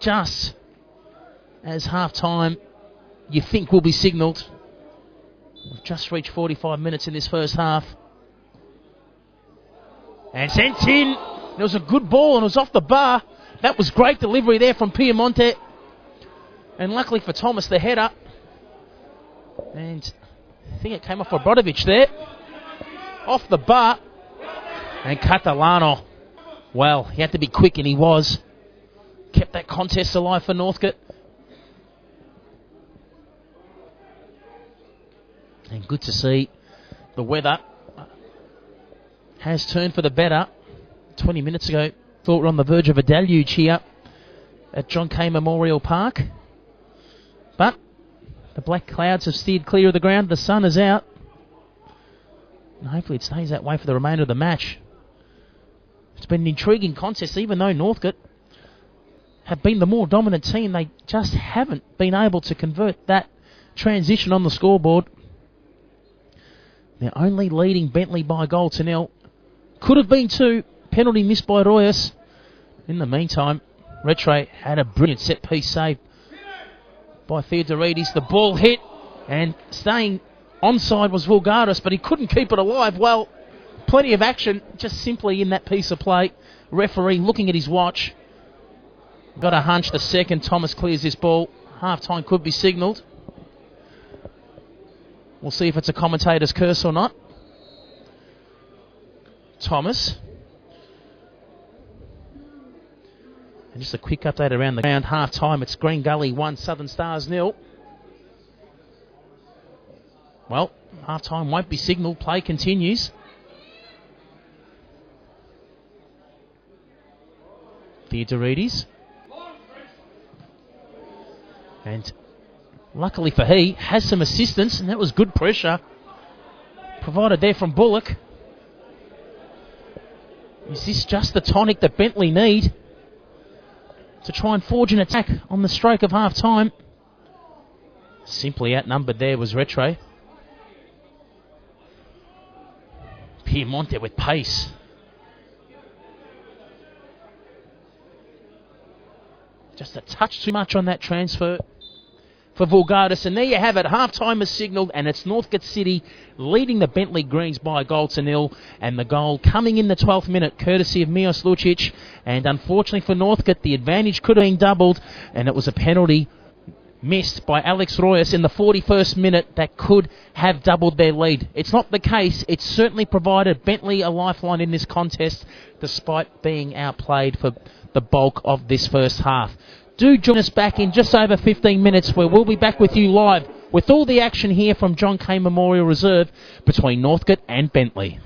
just as half-time you think will be signalled? We've just reached 45 minutes in this first half. And sent in. It was a good ball and it was off the bar. That was great delivery there from Piemonte. And luckily for Thomas, the header. And I think it came off Obradovich there. Off the bar. And Catalano, well, he had to be quick and he was. Kept that contest alive for Northcote. And good to see the weather has turned for the better. 20 minutes ago, thought we're on the verge of a deluge here at John Cain Memorial Park. But the black clouds have steered clear of the ground. The sun is out. And hopefully it stays that way for the remainder of the match. It's been an intriguing contest, even though Northcote have been the more dominant team. They just haven't been able to convert that transition on the scoreboard. They're only leading Bentleigh by a goal to nil. Could have been 2. Penalty missed by Royas. In the meantime, Retre had a brilliant set-piece save by Theodorides. The ball hit, and staying onside was Vulgaris, but he couldn't keep it alive. Well, plenty of action just simply in that piece of play. Referee looking at his watch. Got a hunch the second Thomas clears this ball, half-time could be signalled. We'll see if it's a commentator's curse or not. Thomas. And just a quick update around the ground. Half-time, it's Green Gully 1, Southern Stars 0. Well, half-time won't be signalled. Play continues. Theodorides. And luckily for he, has some assistance, and that was good pressure provided there from Bullock. Is this just the tonic that Bentleigh need to try and forge an attack on the stroke of half-time? Simply outnumbered there was Retre. Piemonte with pace. Just a touch too much on that transfer for Vulgaris. And there you have it. Half-time is signalled, and it's Northcote City leading the Bentleigh Greens by a goal to nil. And the goal coming in the 12th minute, courtesy of Mios Lucic. And unfortunately for Northcote, the advantage could have been doubled, and it was a penalty missed by Alex Royas in the 41st minute that could have doubled their lead. It's not the case. It certainly provided Bentleigh a lifeline in this contest, despite being outplayed for the bulk of this first half. Do join us back in just over 15 minutes, where we'll be back with you live with all the action here from John Cain Memorial Reserve between Northcote and Bentleigh.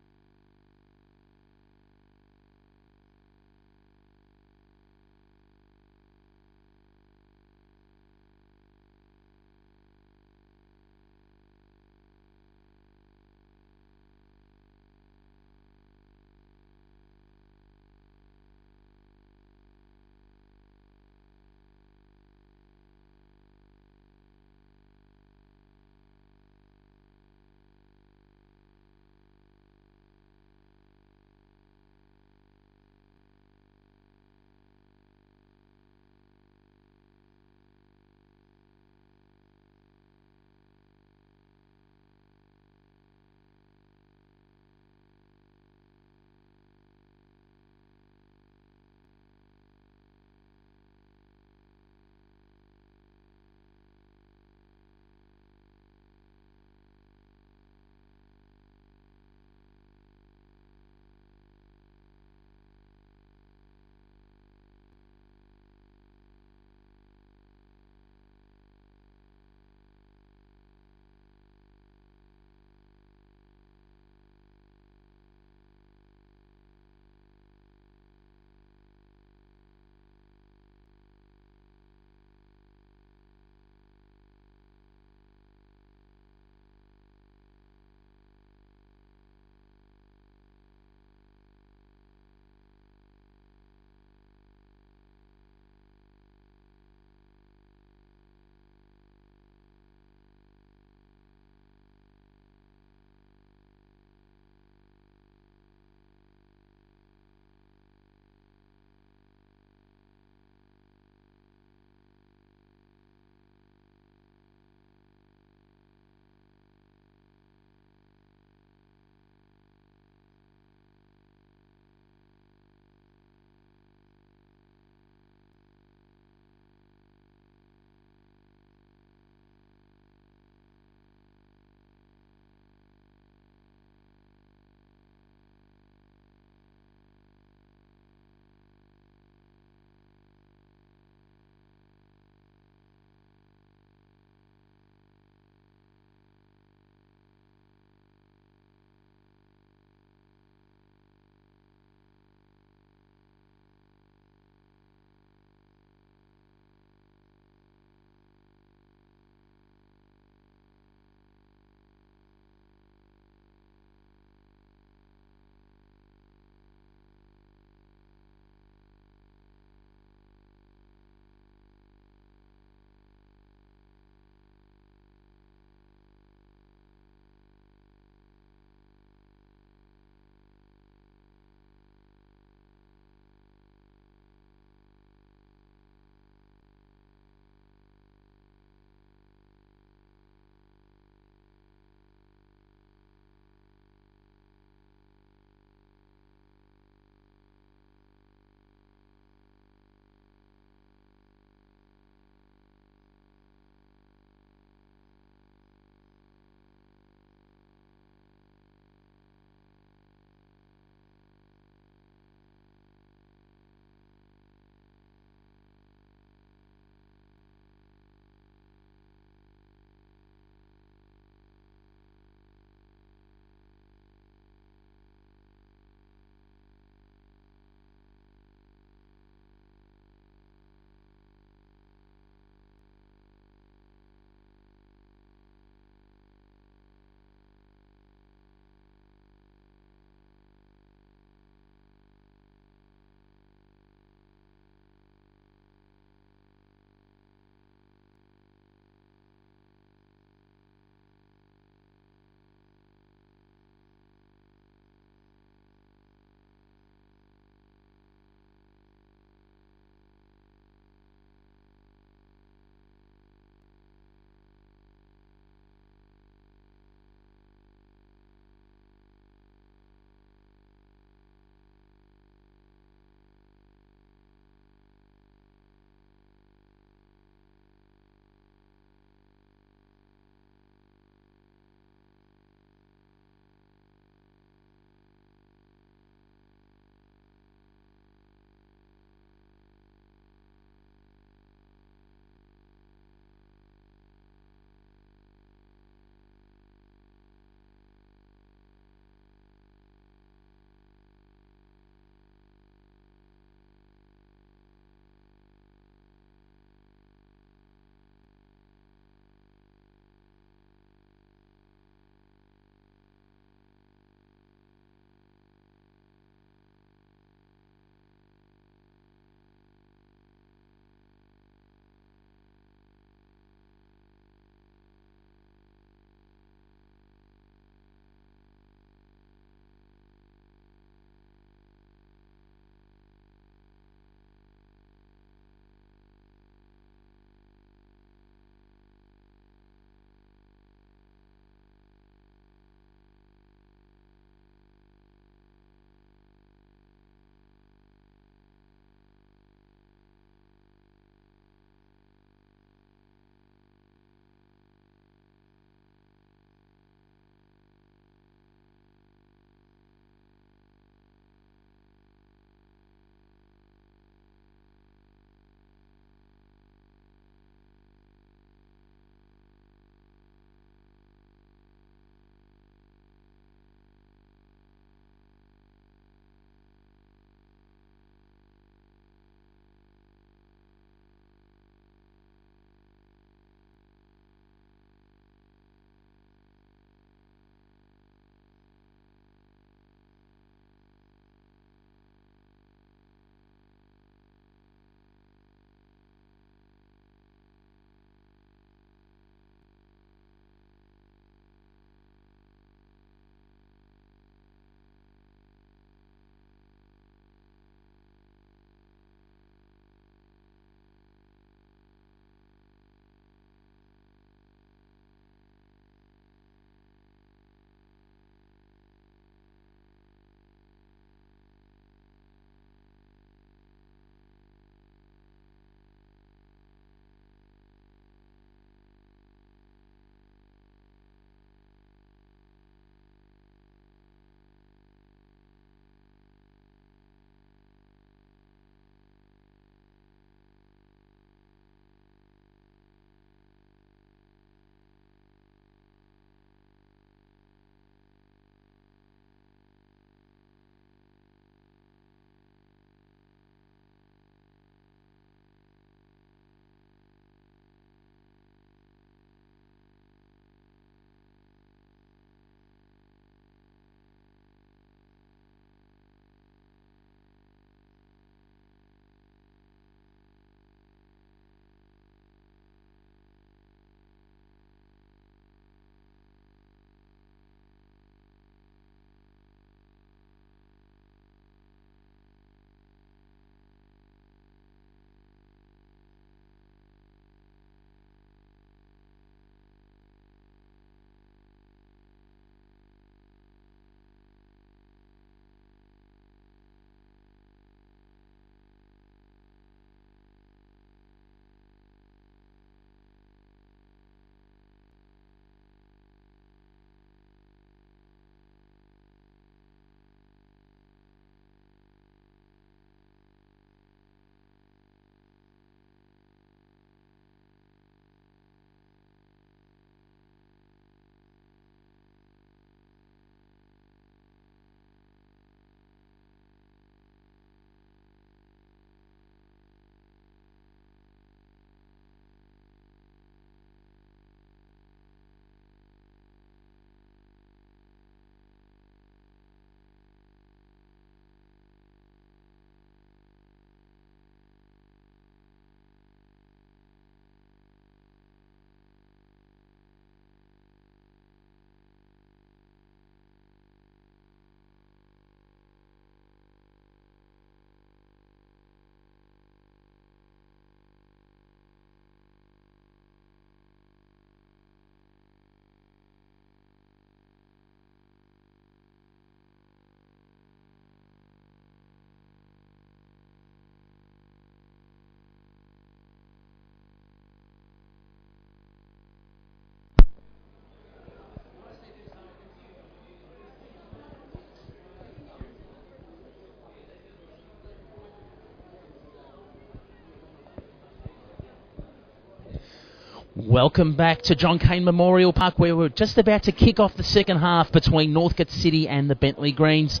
Welcome back to John Cain Memorial Park, where we're just about to kick off the second half between Northcote City and the Bentleigh Greens.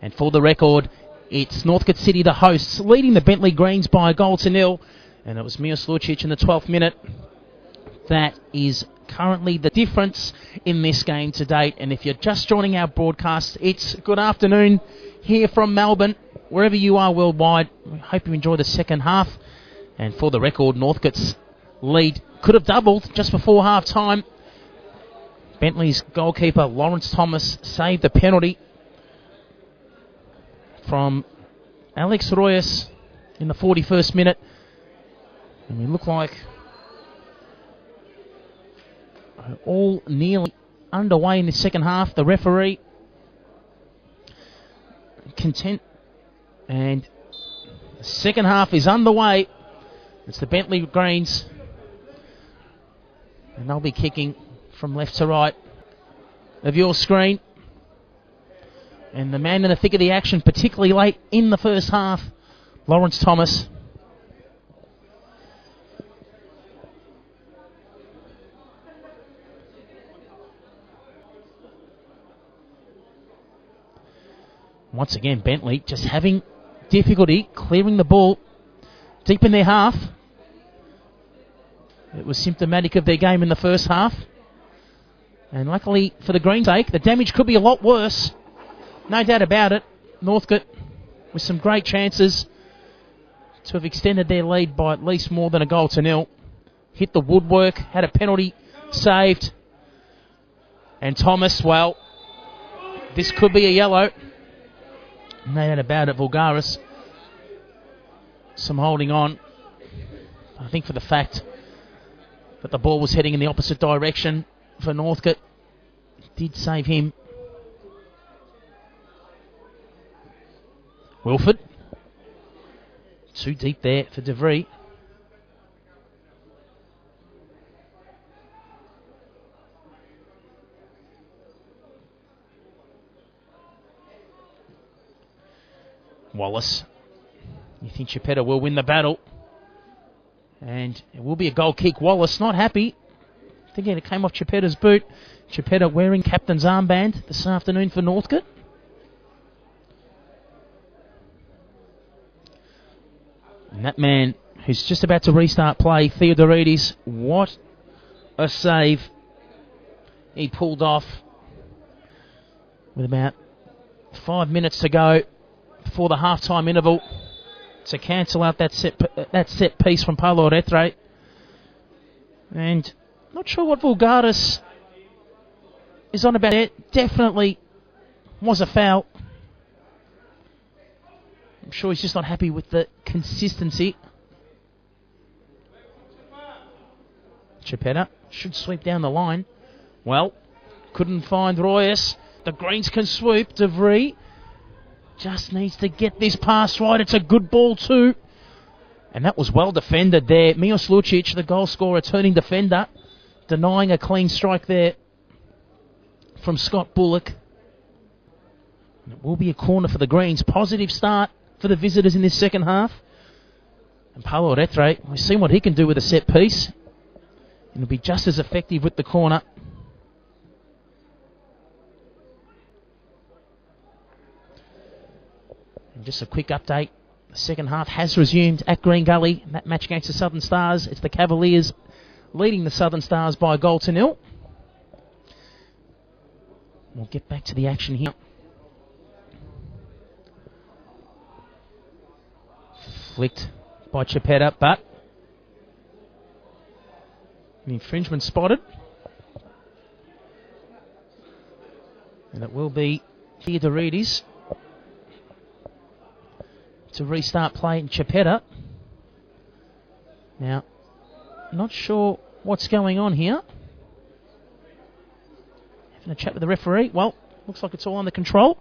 And for the record, it's Northcote City, the hosts, leading the Bentleigh Greens by a goal to nil. And it was Milos Lucic in the 12th minute. That is currently the difference in this game to date. And if you're just joining our broadcast, it's good afternoon here from Melbourne, wherever you are worldwide. We hope you enjoy the second half. And for the record, Northcote's lead could have doubled just before half time. Bentleigh's goalkeeper Lawrence Thomas saved the penalty from Alex Royas in the 41st minute, and we look like all nearly underway in the second half. The referee content, and the second half is underway. It's the Bentleigh Greens, and they'll be kicking from left to right of your screen. And the man in the thick of the action, particularly late in the first half, Lawrence Thomas. Once again, Bentleigh just having difficulty clearing the ball deep in their half. It was symptomatic of their game in the first half. And luckily for the Green's sake, the damage could be a lot worse. No doubt about it. Northcote with some great chances to have extended their lead by at least more than a goal to nil. Hit the woodwork, had a penalty saved. And Thomas, well, this could be a yellow. No doubt about it, Vulgaris. Some holding on. I think for the fact that the ball was heading in the opposite direction for Northcote. Did save him. Wilford. Too deep there for De Vries. Wallace. You think Chipetta will win the battle. And it will be a goal kick. Wallace not happy. Thinking it came off Chipetta's boot. Chipetta wearing captain's armband this afternoon for Northcote. And that man who's just about to restart play, Theodoridis, what a save he pulled off with about 5 minutes to go before the half-time interval to cancel out that set piece from Paulo Retre. And not sure what Vulgaris is on about there. Definitely was a foul. I'm sure he's just not happy with the consistency. Chipetta should sweep down the line. Well, couldn't find Royas. The Greens can swoop. De Vries just needs to get this pass right. It's a good ball too. And that was well defended there. Milos Lucic, the goal scorer, turning defender, denying a clean strike there from Scott Bullock. And it will be a corner for the Greens. Positive start for the visitors in this second half. And Paulo Retre, we've seen what he can do with a set piece. It'll be just as effective with the corner. And just a quick update. The second half has resumed at Green Gully. That match against the Southern Stars. It's the Cavaliers leading the Southern Stars by a goal to nil. We'll get back to the action here. Flicked by Chipetta, but an infringement spotted. And it will be Theodoridis to restart play in Chipetta. Now, not sure what's going on here. Having a chat with the referee. Well, looks like it's all under control.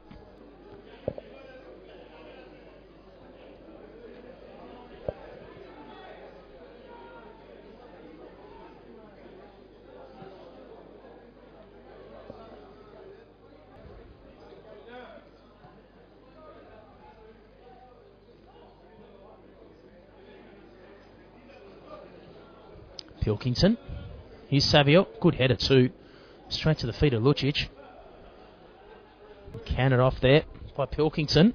Pilkington Here's Savio. Good header too. Straight to the feet of Lucic. Counted off there by Pilkington.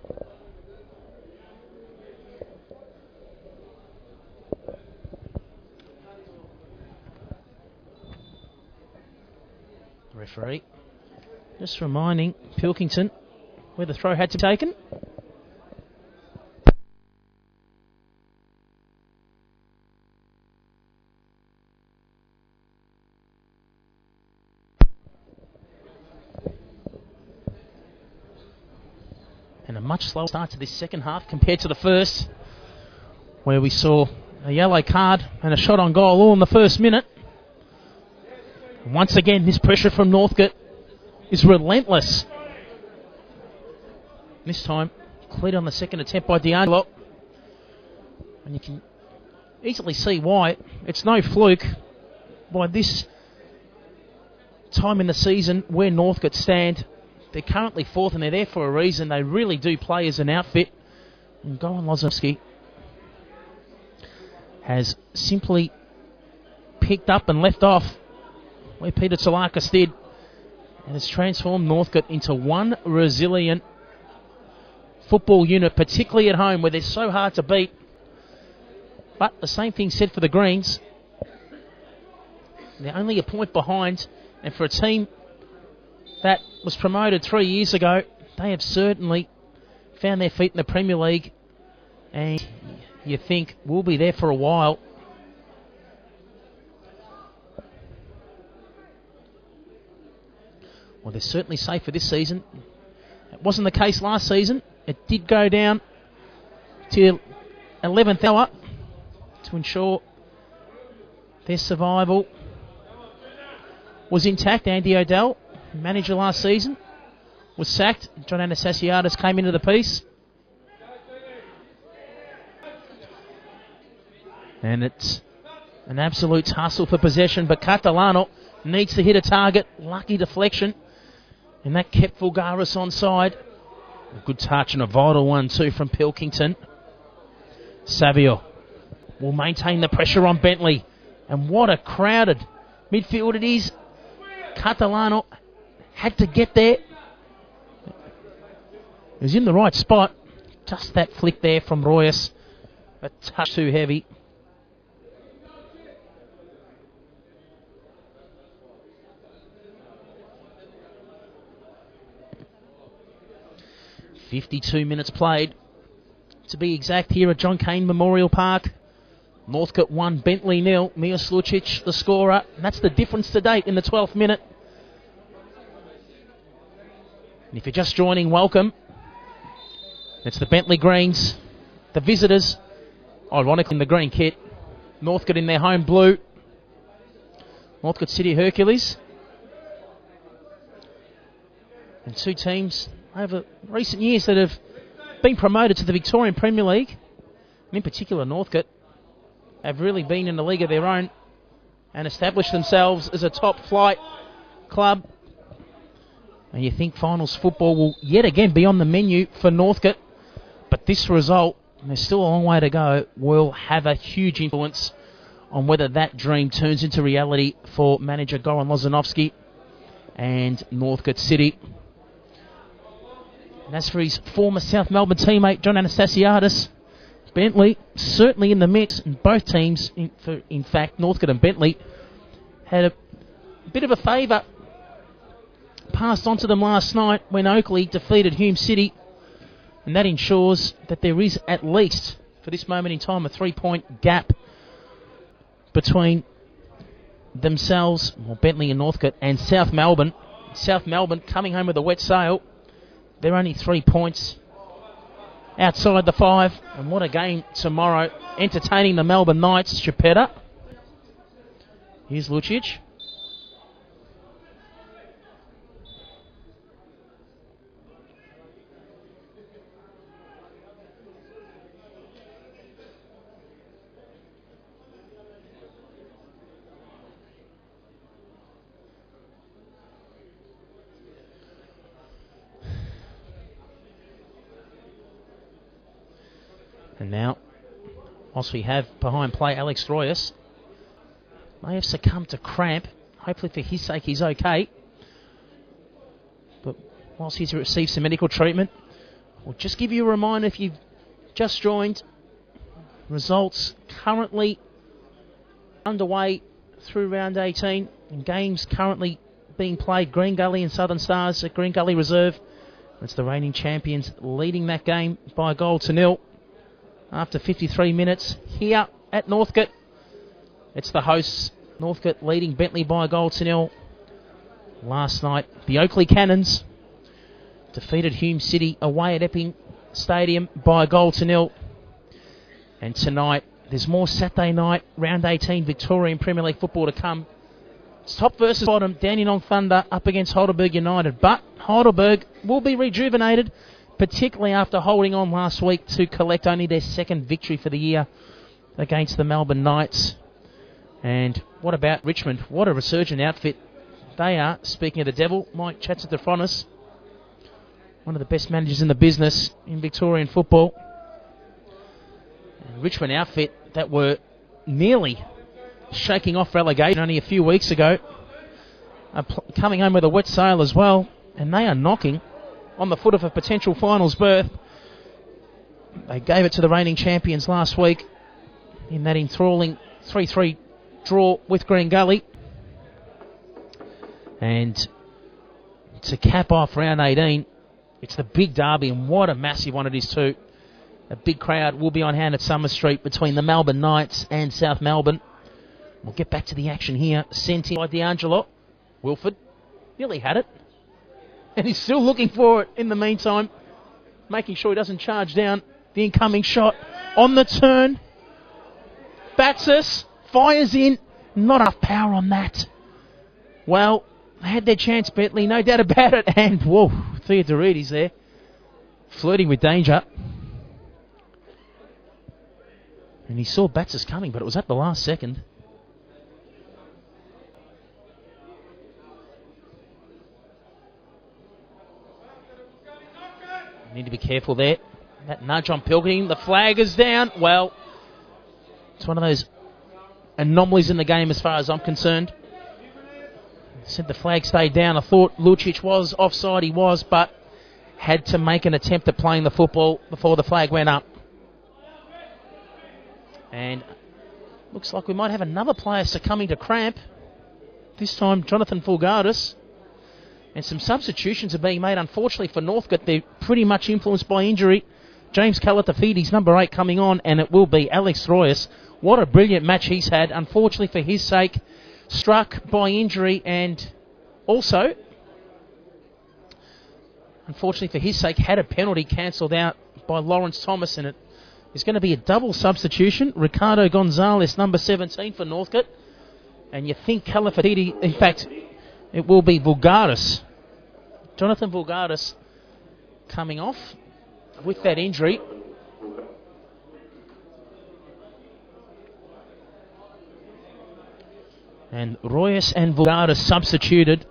Referee just reminding Pilkington where the throw had to be taken. And a much slower start to this second half compared to the first, where we saw a yellow card and a shot on goal all in the first minute. And once again, this pressure from Northcote is relentless. This time, cleared on the second attempt by D'Angelo. And you can easily see why. It's no fluke. By this time in the season, where Northcote stand, they're currently fourth and they're there for a reason. They really do play as an outfit. And Goran Lozovsky has simply picked up and left off where Peter Tsalakis did, and has transformed Northcote into one resilient football unit, particularly at home where they're so hard to beat. But the same thing said for the Greens. They're only a point behind, and for a team that was promoted 3 years ago, they have certainly found their feet in the Premier League, and you think we'll be there for a while. Well, they're certainly safe for this season. It wasn't the case last season. It did go down to 11th hour to ensure their survival was intact. Andy O'Dell, manager last season, was sacked. John Anastasiadis came into the piece. And it's an absolute tussle for possession, but Catalano needs to hit a target. Lucky deflection. And that kept Vulgaris onside. A good touch and a vital one too from Pilkington. Savio will maintain the pressure on Bentleigh. And what a crowded midfield it is. Catalano had to get there. He was in the right spot. Just that flick there from Royas. A touch too heavy. .52 minutes played, to be exact, here at John Cain Memorial Park. Northcote 1, Bentleigh 0. Mios Lucic, the scorer. And that's the difference to date in the 12th minute. And if you're just joining, welcome. It's the Bentleigh Greens, the visitors, ironically in the green kit. Northcote in their home blue. Northcote City Hercules. And two teams over recent years that have been promoted to the Victorian Premier League, and in particular Northcote, have really been in a league of their own and established themselves as a top flight club. And you think finals football will yet again be on the menu for Northcote, but this result, and there's still a long way to go, will have a huge influence on whether that dream turns into reality for manager Goran Lozanovsky and Northcote City. And as for his former South Melbourne teammate, John Anastasiadis, Bentleigh certainly in the mix, and both teams, in fact, Northcote and Bentleigh, had a bit of a favour passed on to them last night when Oakley defeated Hume City, and that ensures that there is at least, for this moment in time, a 3-point gap between themselves, well, Bentleigh and Northcote, and South Melbourne. South Melbourne coming home with a wet sail. They're only 3 points outside the 5. And what a game tomorrow. Entertaining the Melbourne Knights. Chipetta. Here's Lucic. And now, whilst we have behind play Alex Royas, may have succumbed to cramp. Hopefully for his sake he's okay. But whilst he's received some medical treatment, we'll just give you a reminder if you've just joined. Results currently underway through round 18. And games currently being played. Green Gully and Southern Stars at Green Gully Reserve. It's the reigning champions leading that game by a goal to nil. After 53 minutes here at Northcote. It's the hosts, Northcote, leading Bentleigh by a goal to nil. Last night, the Oakley Cannons defeated Hume City away at Epping Stadium by a goal to nil. And tonight, there's more Saturday night, round 18 Victorian Premier League football to come. It's top versus bottom, Dandenong Thunder up against Heidelberg United. But Heidelberg will be rejuvenated, particularly after holding on last week to collect only their second victory for the year against the Melbourne Knights. And what about Richmond? What a resurgent outfit they are. Speaking of the devil, Mike Chatzidefronis, one of the best managers in the business in Victorian football. And Richmond outfit that were nearly shaking off relegation only a few weeks ago, are coming home with a wet sail as well, and they are knocking on the foot of a potential finals berth. They gave it to the reigning champions last week in that enthralling 3-3 draw with Green Gully. And to cap off round 18, it's the big derby, and what a massive one it is too. A big crowd will be on hand at Summer Street between the Melbourne Knights and South Melbourne. We'll get back to the action here. Sent in by D'Angelo. Wilford nearly had it. And he's still looking for it in the meantime. Making sure he doesn't charge down. The incoming shot on the turn. Batsis fires in. Not enough power on that. Well, they had their chance, Bentleigh. No doubt about it. And, whoa, Theodorides there. Flirting with danger. And he saw Batsis coming, but it was at the last second. Need to be careful there. That nudge on Pilkington. The flag is down. Well, it's one of those anomalies in the game as far as I'm concerned. Said the flag stayed down. I thought Lucic was offside. He was, but had to make an attempt at playing the football before the flag went up. And looks like we might have another player succumbing to cramp. This time, Jonathan Fulgardis. And some substitutions are being made, unfortunately, for Northcote. They're pretty much influenced by injury. James Calatafides, number 8, coming on, and it will be Alex Royas. What a brilliant match he's had. Unfortunately, for his sake, struck by injury, and also, unfortunately for his sake, had a penalty cancelled out by Lawrence Thomas, and it is going to be a double substitution. Ricardo Gonzalez, number 17 for Northcote. And you think Calatafides, in fact, it will be Vulgaris. Jonathan Vulgaris coming off with that injury. And Royas and Vulgaris substituted.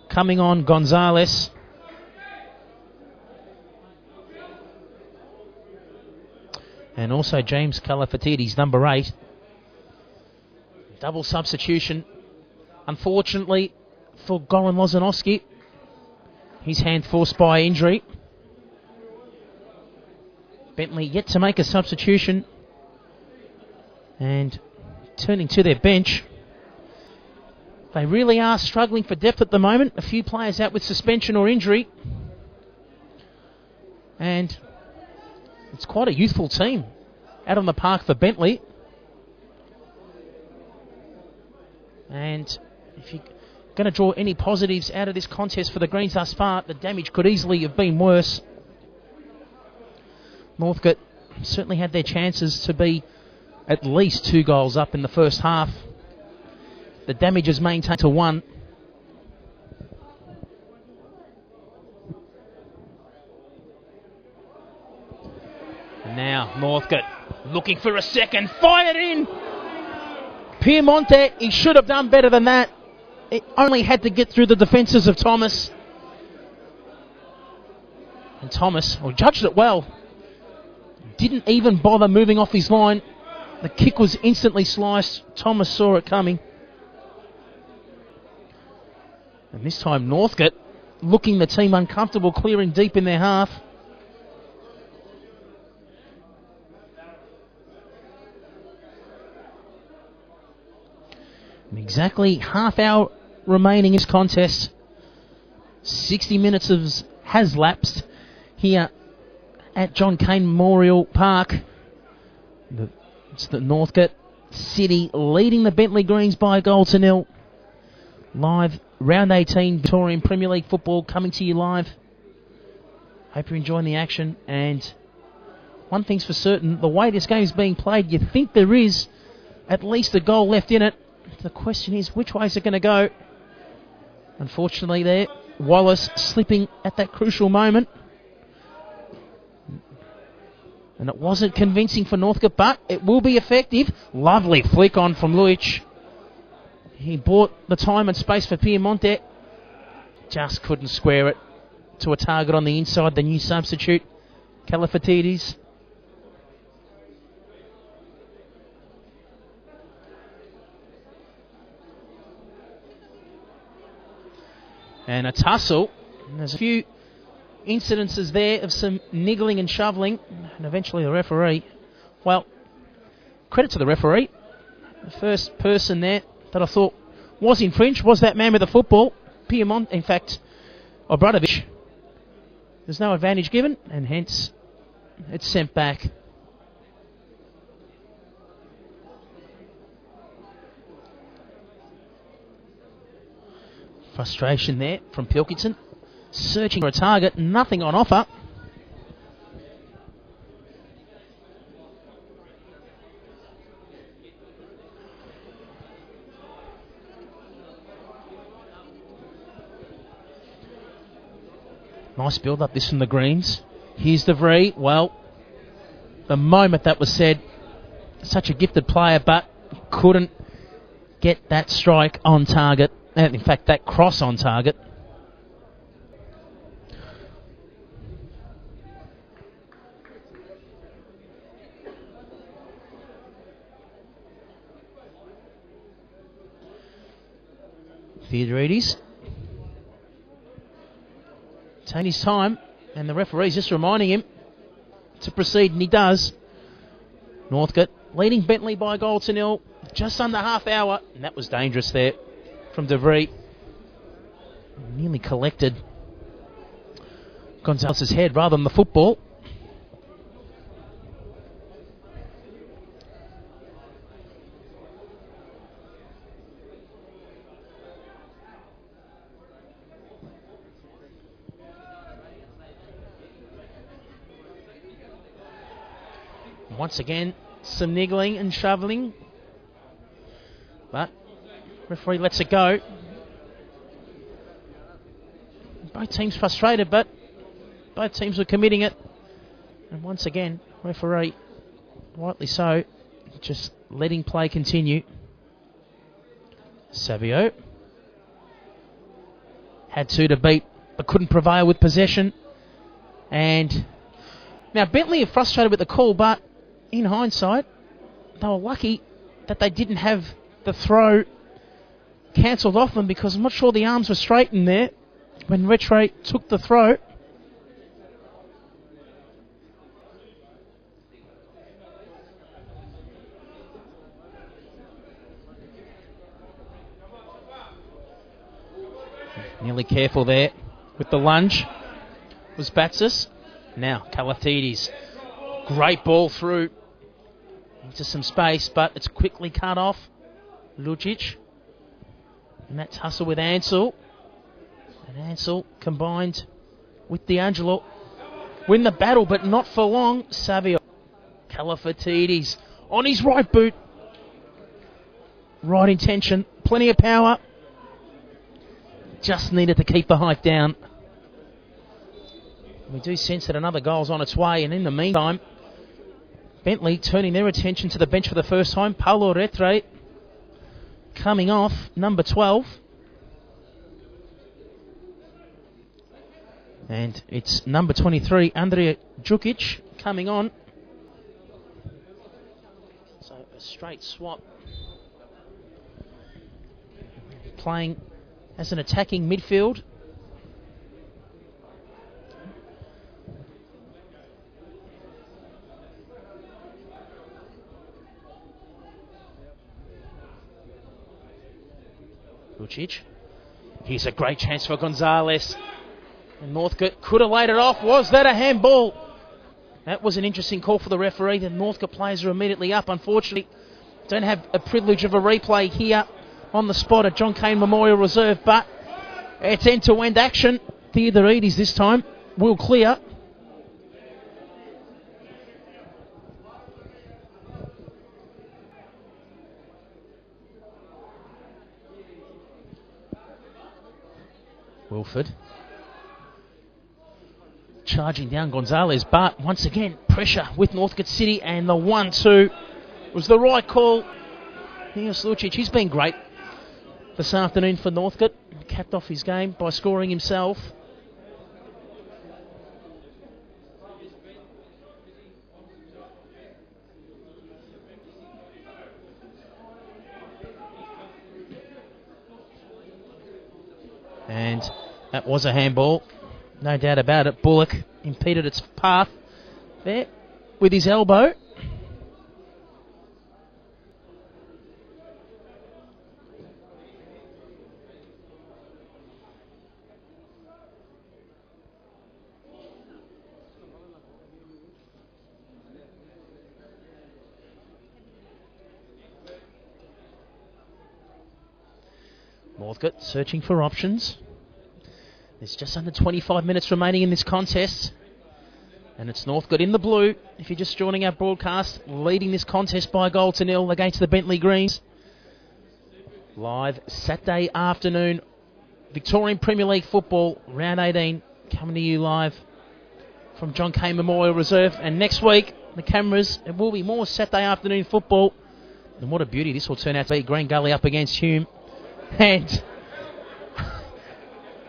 Coming on Gonzalez. And also James Calafatides, number 8. Double substitution. Unfortunately for Goran Lozanovski, his hand forced by injury. Bentleigh yet to make a substitution. And turning to their bench, they really are struggling for depth at the moment. A few players out with suspension or injury. And it's quite a youthful team out on the park for Bentleigh. And if you're going to draw any positives out of this contest for the Greens thus far, the damage could easily have been worse. Northcote certainly had their chances to be at least 2 goals up in the first half. The damage is maintained to 1. And now Northcote looking for a second. Fired in! Piemonte, he should have done better than that. It only had to get through the defences of Thomas. And Thomas, judged it well. Didn't even bother moving off his line. The kick was instantly sliced. Thomas saw it coming. And this time Northcote looking the team uncomfortable, clearing deep in their half. And exactly half hour remaining in this contest. 60 minutes has lapsed here at John Cain Memorial Park. It's the Northcote City leading the Bentleigh Greens by a goal to nil. Live round 18 Victorian Premier League football coming to you live. Hope you're enjoying the action. And one thing's for certain, the way this game is being played, you think there is at least a goal left in it. The question is, which way is it going to go? Unfortunately there, Wallace slipping at that crucial moment. And it wasn't convincing for Northcote, but it will be effective. Lovely flick on from Luich. He bought the time and space for Piemonte. Just couldn't square it to a target on the inside, the new substitute, Califatidis. And a tussle. And there's a few incidences there of some niggling and shoveling. And eventually the referee, well, credit to the referee. The first person there that I thought was infringed was that man with the football, Piemonte, in fact, Obradovic. There's no advantage given, and hence it's sent back. Frustration there from Pilkington. Searching for a target, nothing on offer. Nice build up this from the Greens. Here's the Vree. Well, the moment that was said, such a gifted player, but couldn't get that strike on target. And in fact, that cross on target. Theodorides taking his time, and the referee's just reminding him to proceed, and he does. Northcote leading Bentleigh by a goal to nil, just under half hour, and that was dangerous there from De Vree. Nearly collected Gonzalez's head rather than the football. Once again, some niggling and shoveling, but referee lets it go. Both teams frustrated, but both teams were committing it. And once again, referee, rightly so, just letting play continue. Savio had two to beat, but couldn't prevail with possession. And now Bentleigh are frustrated with the call, but in hindsight, they were lucky that they didn't have the throw cancelled off them, because I'm not sure the arms were straight in there when Rattray took the throw. Nearly careful there with the lunge was Batsis. Now Califatidis, great ball through into some space, but it's quickly cut off. Lucic, and that tussle with Ansell. And Ansell combined with D'Angelo win the battle, but not for long. Savio, Califatidis on his right boot. Right intention, plenty of power. Just needed to keep the height down. We do sense that another goal's on its way, and in the meantime, Bentleigh turning their attention to the bench for the first time. Paulo Rattray coming off, number 12. And it's number 23, Andrija Djukic, coming on. So a straight swap. Playing as an attacking midfield. Lucic. Here's a great chance for Gonzalez. And Northcote could have laid it off. Was that a handball? That was an interesting call for the referee. The Northcote players are immediately up. Unfortunately, don't have a privilege of a replay here on the spot at John Cain Memorial Reserve, but it's end-to-end action. Theodorides this time will clear. Wilford charging down Gonzalez, but once again pressure with Northcote City, and the 1-2 was the right call. Here's Lucic. He's been great this afternoon for Northcote. Capped off his game by scoring himself. And that was a handball, no doubt about it. Bullock impeded its path there with his elbow. Northcote searching for options. There's just under 25 minutes remaining in this contest. And it's Northcote in the blue, if you're just joining our broadcast, leading this contest by a goal to nil against the Bentleigh Greens. Live Saturday afternoon, Victorian Premier League football, round 18, coming to you live from John Cain Memorial Reserve. And next week, the cameras, it will be more Saturday afternoon football. And what a beauty this will turn out to be. Green Gully up against Hume. And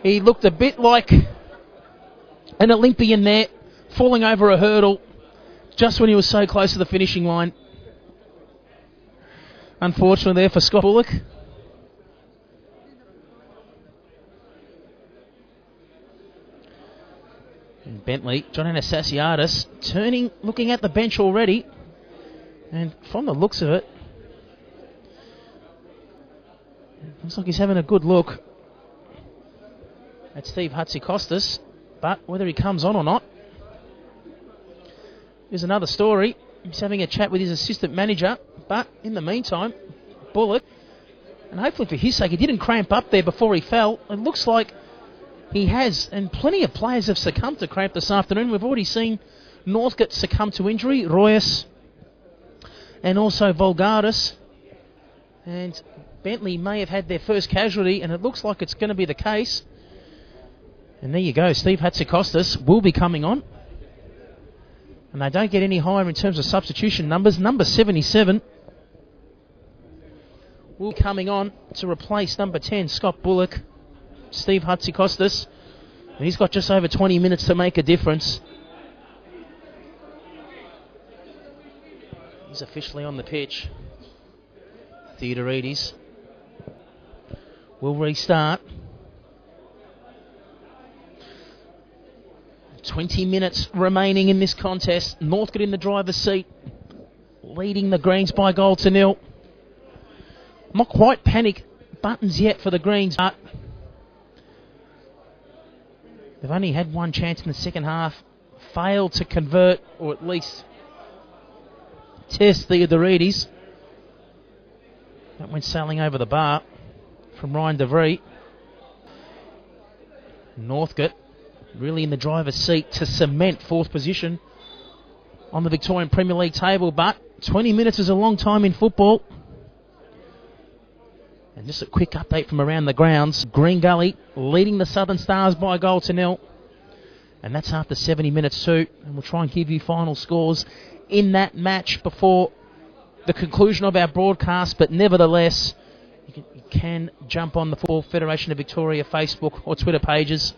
he looked a bit like an Olympian there, falling over a hurdle just when he was so close to the finishing line. Unfortunately there for Scott Bullock. And Bentleigh, John Anastasiadis, turning, looking at the bench already. And from the looks of it, looks like he's having a good look at Steve Hatzikostas, but whether he comes on or not is another story. He's having a chat with his assistant manager, but in the meantime, Bullock, and hopefully for his sake, he didn't cramp up there before he fell. It looks like he has, and plenty of players have succumbed to cramp this afternoon. We've already seen Northcote succumb to injury, Royas and also Volgaris, and Bentleigh may have had their first casualty, and it looks like it's going to be the case. And there you go, Steve Hatzikostas will be coming on. And they don't get any higher in terms of substitution numbers. Number 77 will be coming on to replace number 10, Scott Bullock, Steve Hatzikostas. And he's got just over 20 minutes to make a difference. He's officially on the pitch. Theodorides will restart. 20 minutes remaining in this contest. Northcote in the driver's seat, leading the Greens by a goal to nil. Not quite panic buttons yet for the Greens, but they've only had one chance in the second half. Failed to convert, or at least test Theodorides. That went sailing over the bar from Ryan DeVries. Northcote really in the driver's seat to cement fourth position on the Victorian Premier League table, but 20 minutes is a long time in football. And just a quick update from around the grounds. Green Gully leading the Southern Stars by a goal to nil, and that's after 70 minutes too. And we'll try and give you final scores in that match before the conclusion of our broadcast, but nevertheless, you can jump on the Football Federation of Victoria Facebook or Twitter pages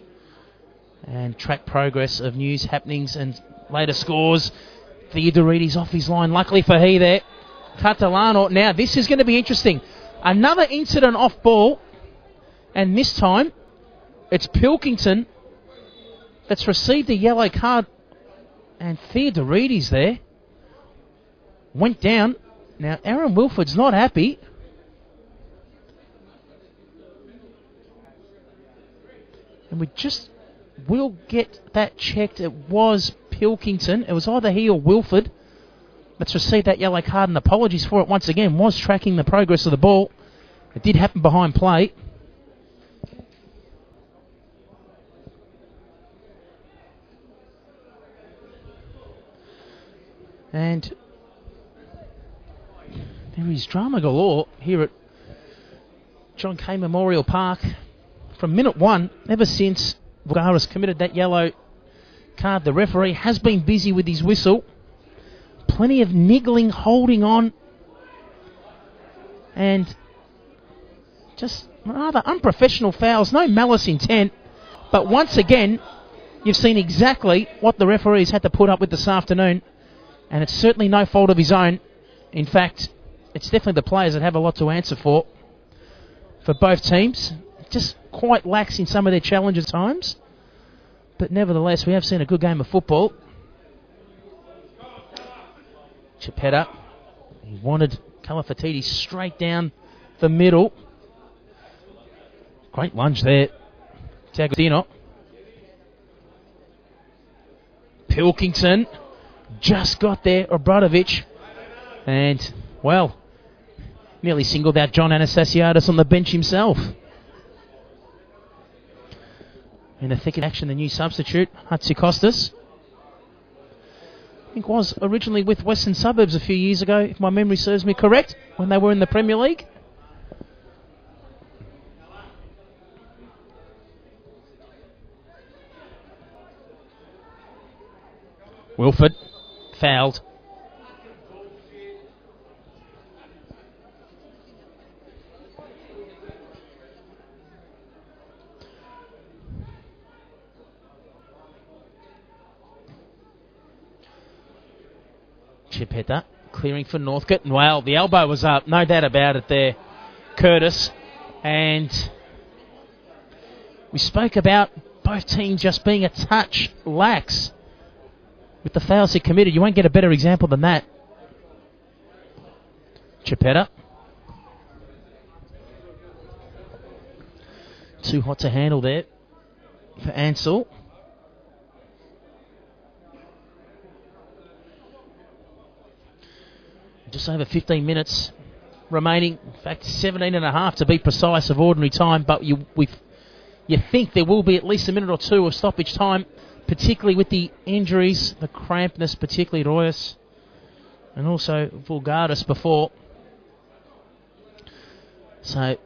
and track progress of news, happenings and later scores. Theodorides off his line, luckily for he there. Catalano, now this is going to be interesting. Another incident off ball, And this time, it's Pilkington that's received a yellow card. And Theodorides there went down. Now, Aaron Wilford's not happy. And we just will get that checked. It was Pilkington. It was either he or Wilford that's received that yellow card, and apologies for it once again. Was tracking the progress of the ball. It did happen behind play. And there is drama galore here at John Cain Memorial Park. From minute one, ever since Vulgaris committed that yellow card, the referee has been busy with his whistle. Plenty of niggling, holding on, and just rather unprofessional fouls. No malice intent, but once again, you've seen exactly what the referees had to put up with this afternoon, and it's certainly no fault of his own. In fact, it's definitely the players that have a lot to answer for both teams. Just quite lax in some of their challenges at times, but nevertheless, we have seen a good game of football. Chipetta, he wanted Kalafatidis straight down the middle. Great lunge there. Tagastino. Pilkington just got there. Obradovic. And, well, nearly singled out John Anastasiadis on the bench himself. In the thick of action, the new substitute, Hatsikostas. I think was originally with Western Suburbs a few years ago, if my memory serves me correct, when they were in the Premier League. Wilford, fouled. Chipetta clearing for Northcote. Well, the elbow was up, no doubt about it there, Curtis. And we spoke about both teams just being a touch lax with the fouls they committed. You won't get a better example than that. Chipetta. Too hot to handle there for Ansell. Just over 15 minutes remaining. In fact, 17 and a half to be precise of ordinary time. But you think there will be at least a minute or two of stoppage time, particularly with the injuries, the crampness, particularly Royas and also Vulgaris before. So,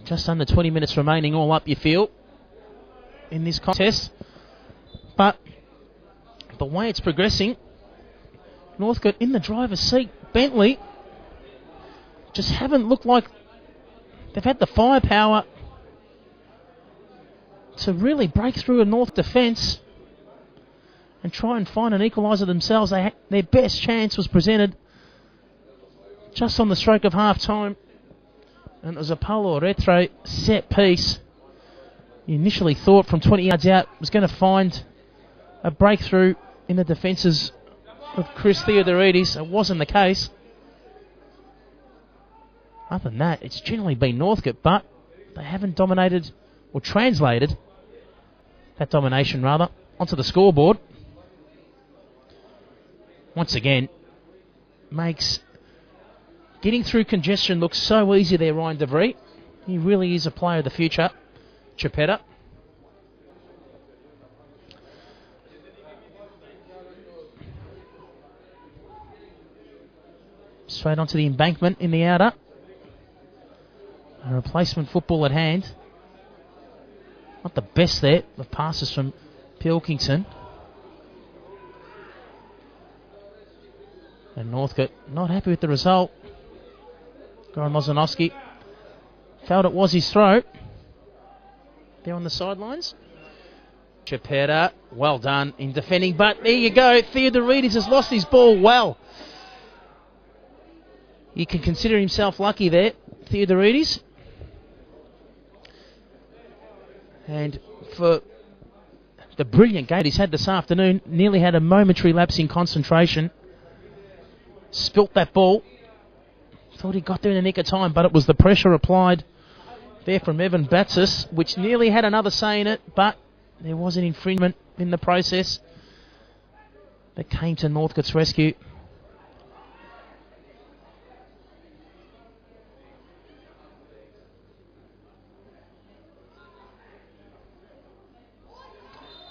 just under 20 minutes remaining, all up you feel, in this contest. But the way it's progressing, Northcote in the driver's seat. Bentleigh just haven't looked like they've had the firepower to really break through a North defence and try and find an equaliser themselves. Their best chance was presented just on the stroke of half-time, and it was a Paulo Retro set piece. You initially thought from 20 yards out was going to find a breakthrough in the defences of Chris Theodorides. It wasn't the case. Other than that, it's generally been Northcote, but they haven't dominated or translated that domination, rather, onto the scoreboard. Once again, makes getting through congestion look so easy there, Ryan DeVries. He really is a player of the future. Chipetta. Straight onto the embankment in the outer. A replacement football at hand. Not the best there of passes from Pilkington. And Northcote not happy with the result. Goran Lozanovsky felt it was his throat. There on the sidelines. Chipetta, well done in defending, but there you go. Theodorides has lost his ball well. He can consider himself lucky there, Theodorides. And for the brilliant game he's had this afternoon, nearly had a momentary lapse in concentration. Spilt that ball. Thought he got there in the nick of time, but it was the pressure applied there from Evan Batsis, which nearly had another say in it, but there was an infringement in the process that came to Northcote's rescue.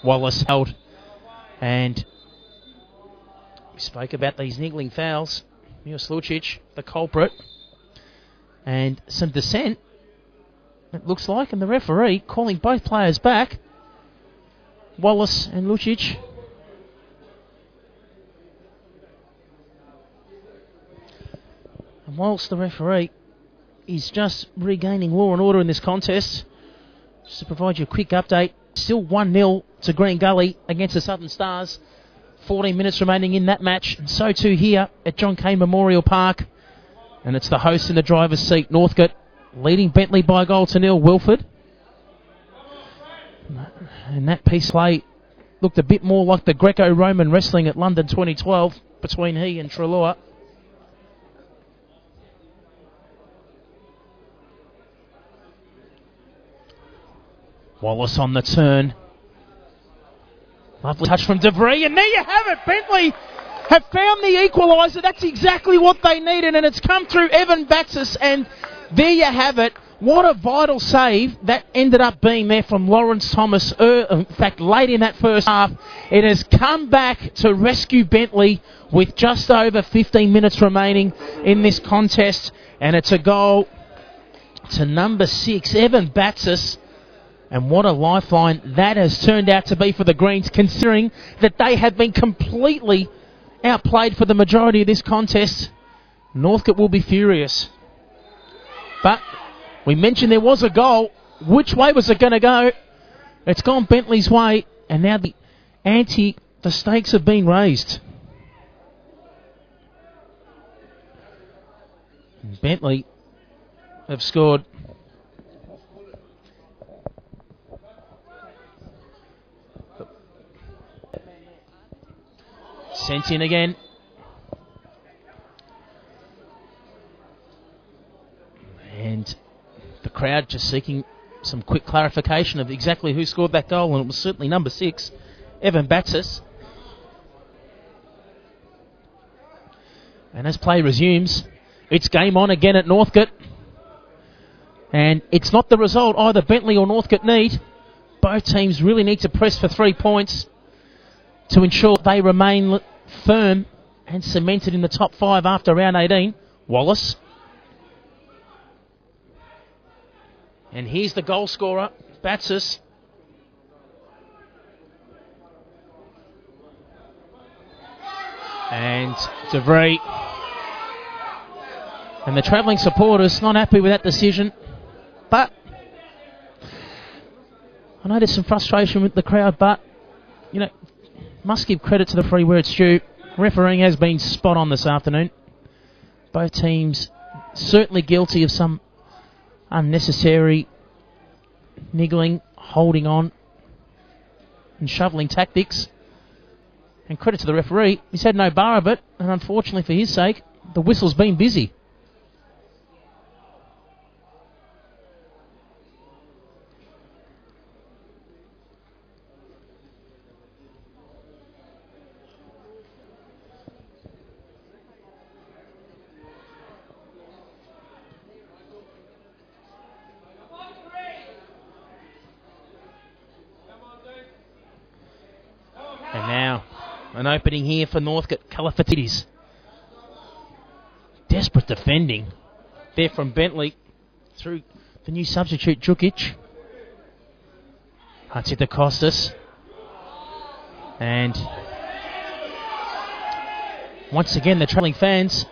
Wallace held, and we spoke about these niggling fouls. Milos Lucic, the culprit, and some dissent, it looks like, and the referee calling both players back, Wallace and Lucic. And whilst the referee is just regaining law and order in this contest, just to provide you a quick update, still 1-0 to Green Gully against the Southern Stars. 14 minutes remaining in that match, and so too here at John Cain Memorial Park. And it's the host in the driver's seat, Northcote, leading Bentleigh by a goal to nil, Wilford. And that piece of play looked a bit more like the Greco-Roman wrestling at London 2012 between he and Treloar. Wallace on the turn. Lovely touch from DeVries, and there you have it. Bentleigh have found the equaliser. That's exactly what they needed, and it's come through Evan Batsis, and there you have it. What a vital save that ended up being there from Lawrence Thomas. In fact, late in that first half, it has come back to rescue Bentleigh with just over 15 minutes remaining in this contest, and it's a goal to number 6, Evan Batsis. And what a lifeline that has turned out to be for the Greens, considering that they have been completely outplayed for the majority of this contest. Northcote will be furious. But we mentioned there was a goal. Which way was it going to go? It's gone Bentleigh's way, and now the stakes have been raised. Bentleigh have scored. Sent in again. And the crowd just seeking some quick clarification of exactly who scored that goal, and it was certainly number 6, Evan Batsis. And as play resumes, it's game on again at Northcote. And it's not the result either Bentleigh or Northcote need. Both teams really need to press for 3 points to ensure they remain firm and cemented in the top 5 after round 18. Wallace. And here's the goal scorer, Batsis. And DeVries. And the travelling supporters not happy with that decision. But I know there's some frustration with the crowd, but, you know, must give credit to the free where it's due. Refereeing has been spot on this afternoon. Both teams certainly guilty of some unnecessary niggling, holding on, and shoveling tactics. And credit to the referee, he's had no bar of it, and unfortunately for his sake, the whistle's been busy. And now, an opening here for Northcote. Kalafatidis. Desperate defending there from Bentleigh through the new substitute, Djukic. Hatzidakostas. And once again, the travelling fans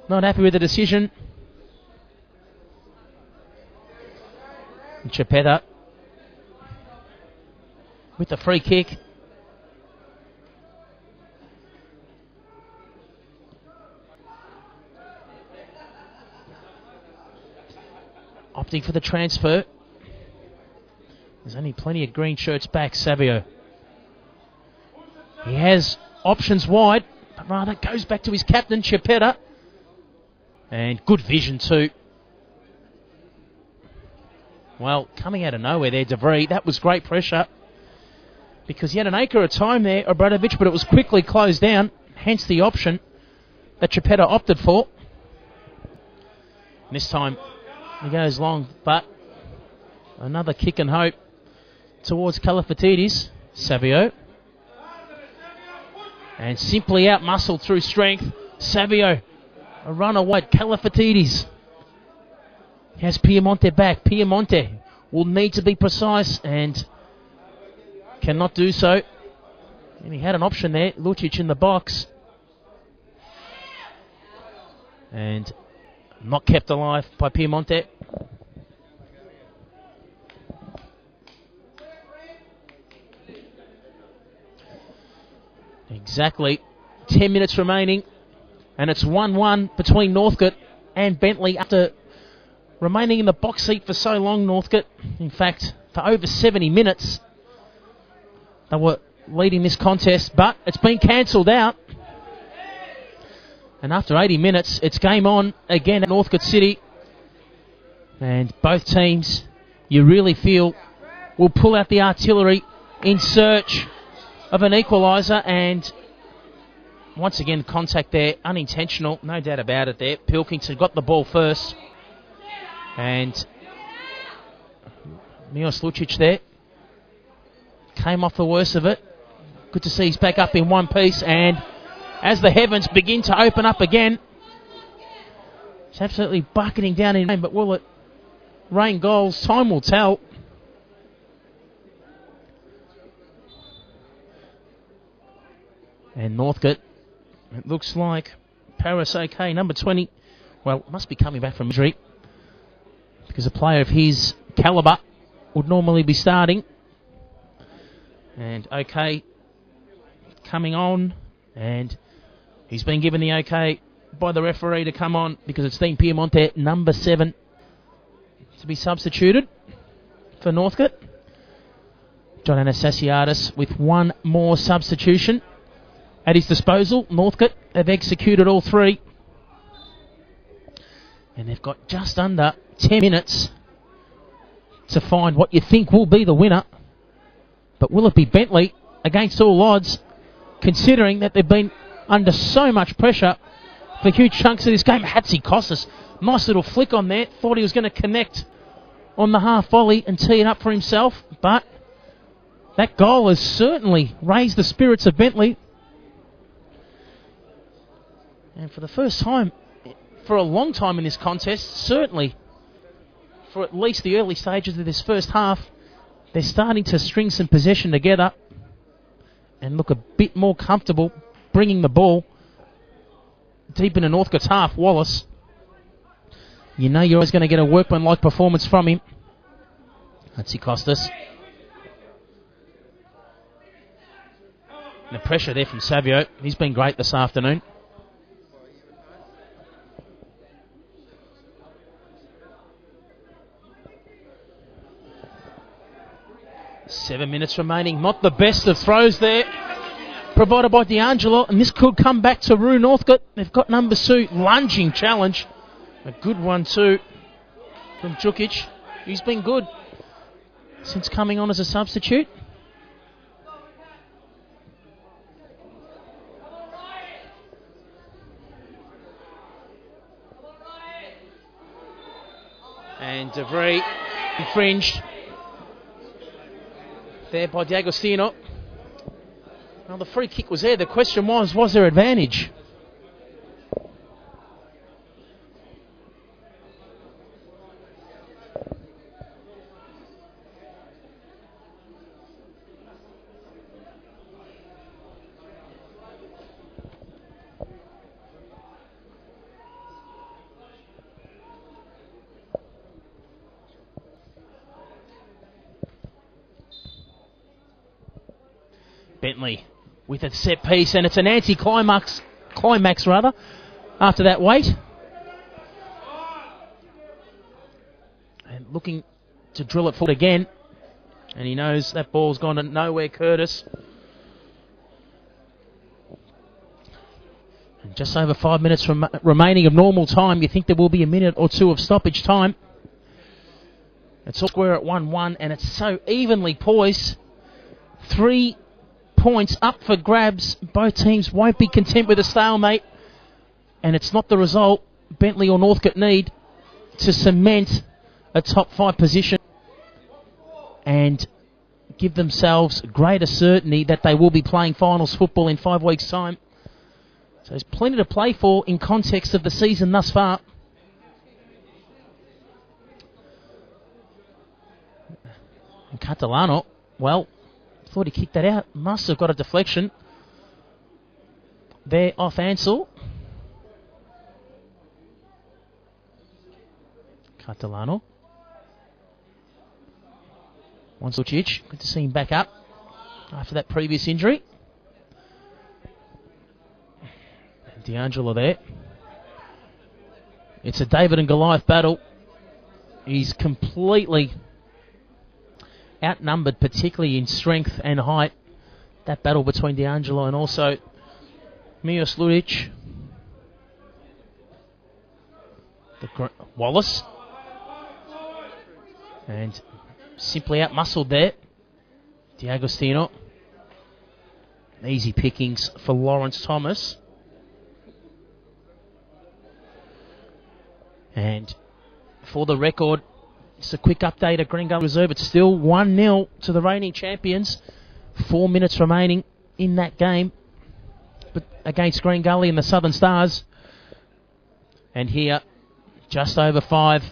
not happy with the decision. Chapetta with the free kick. Opting for the transfer. There's only plenty of green shirts back, Savio. He has options wide, but rather goes back to his captain, Chipetta. And good vision too. Well, coming out of nowhere there, DeVries. That was great pressure. Because he had an acre of time there, Obradovic, but it was quickly closed down. Hence the option that Chipetta opted for. And this time he goes long, but another kick and hope towards Kalafatidis. Savio. And simply out-muscled through strength. Savio, a runner wide. Kalafatidis has Piemonte back. Piemonte will need to be precise and cannot do so. And he had an option there. Lucic in the box. And not kept alive by Piemonte. Exactly 10 minutes remaining, and it's 1-1 between Northcote and Bentleigh after remaining in the box seat for so long. Northcote, in fact, for over 70 minutes, they were leading this contest, but it's been cancelled out. And after 80 minutes, it's game on again at Northcote City. And both teams, you really feel, will pull out the artillery in search of an equaliser. And once again, contact there, unintentional, no doubt about it there. Pilkington got the ball first. And Milos Lucic there came off the worst of it. Good to see he's back up in one piece. And as the heavens begin to open up again, it's absolutely bucketing down in rain, but will it rain goals? Time will tell. And Northcote, it looks like Paris OK, number 20, well, must be coming back from injury, because a player of his calibre would normally be starting. And OK coming on, and he's been given the OK by the referee to come on, because it's Dean Piemonte, number 7, to be substituted for Northcote. John Anastasiadis with one more substitution at his disposal. Northcote have executed all three. And they've got just under 10 minutes to find what you think will be the winner. But will it be Bentleigh against all odds, considering that they've been under so much pressure for huge chunks of this game? Hatzikostas, nice little flick on there. Thought he was going to connect on the half volley and tee it up for himself. But that goal has certainly raised the spirits of Bentleigh. And for the first time, for a long time in this contest, certainly for at least the early stages of this first half, they're starting to string some possession together and look a bit more comfortable bringing the ball deep into Northcote's half. Wallace, you know you're always going to get a workmanlike performance from him. Hatzikostas. The pressure there from Savio. He's been great this afternoon. Seven minutes remaining. Not the best of throws there provided by D'Angelo, and this could come back to Rue Northcote. They've got number 2, lunging challenge. A good one too from Djukic. He's been good since coming on as a substitute. And DeVries infringed there by D'Agostino. Well, the free kick was there. The question was there advantage? Bentleigh with a set piece, and it's an anti-climax after that wait. And looking to drill it forward again. And he knows that ball's gone to nowhere, Curtis. And just over 5 minutes remaining of normal time. You think there will be a minute or two of stoppage time. It's all square at 1-1, and it's so evenly poised. 3 points up for grabs. Both teams won't be content with a stalemate. And it's not the result Bentleigh or Northcote need to cement a top 5 position and give themselves greater certainty that they will be playing finals football in 5 weeks' time. So there's plenty to play for in context of the season thus far. And Catalano, well, thought he kicked that out. Must have got a deflection. There off Ansel. Catalano. Lucic, good to see him back up after that previous injury. And D'Angelo there. It's a David and Goliath battle. He's completely outnumbered, particularly in strength and height. That battle between D'Angelo and also Milos Ludic. Wallace. And simply out-muscled there. D'Agostino. Easy pickings for Lawrence Thomas. And for the record, just a quick update at Green Gully Reserve. It's still 1-0 to the reigning champions. 4 minutes remaining in that game but against Green Gully and the Southern Stars. And here, just over 5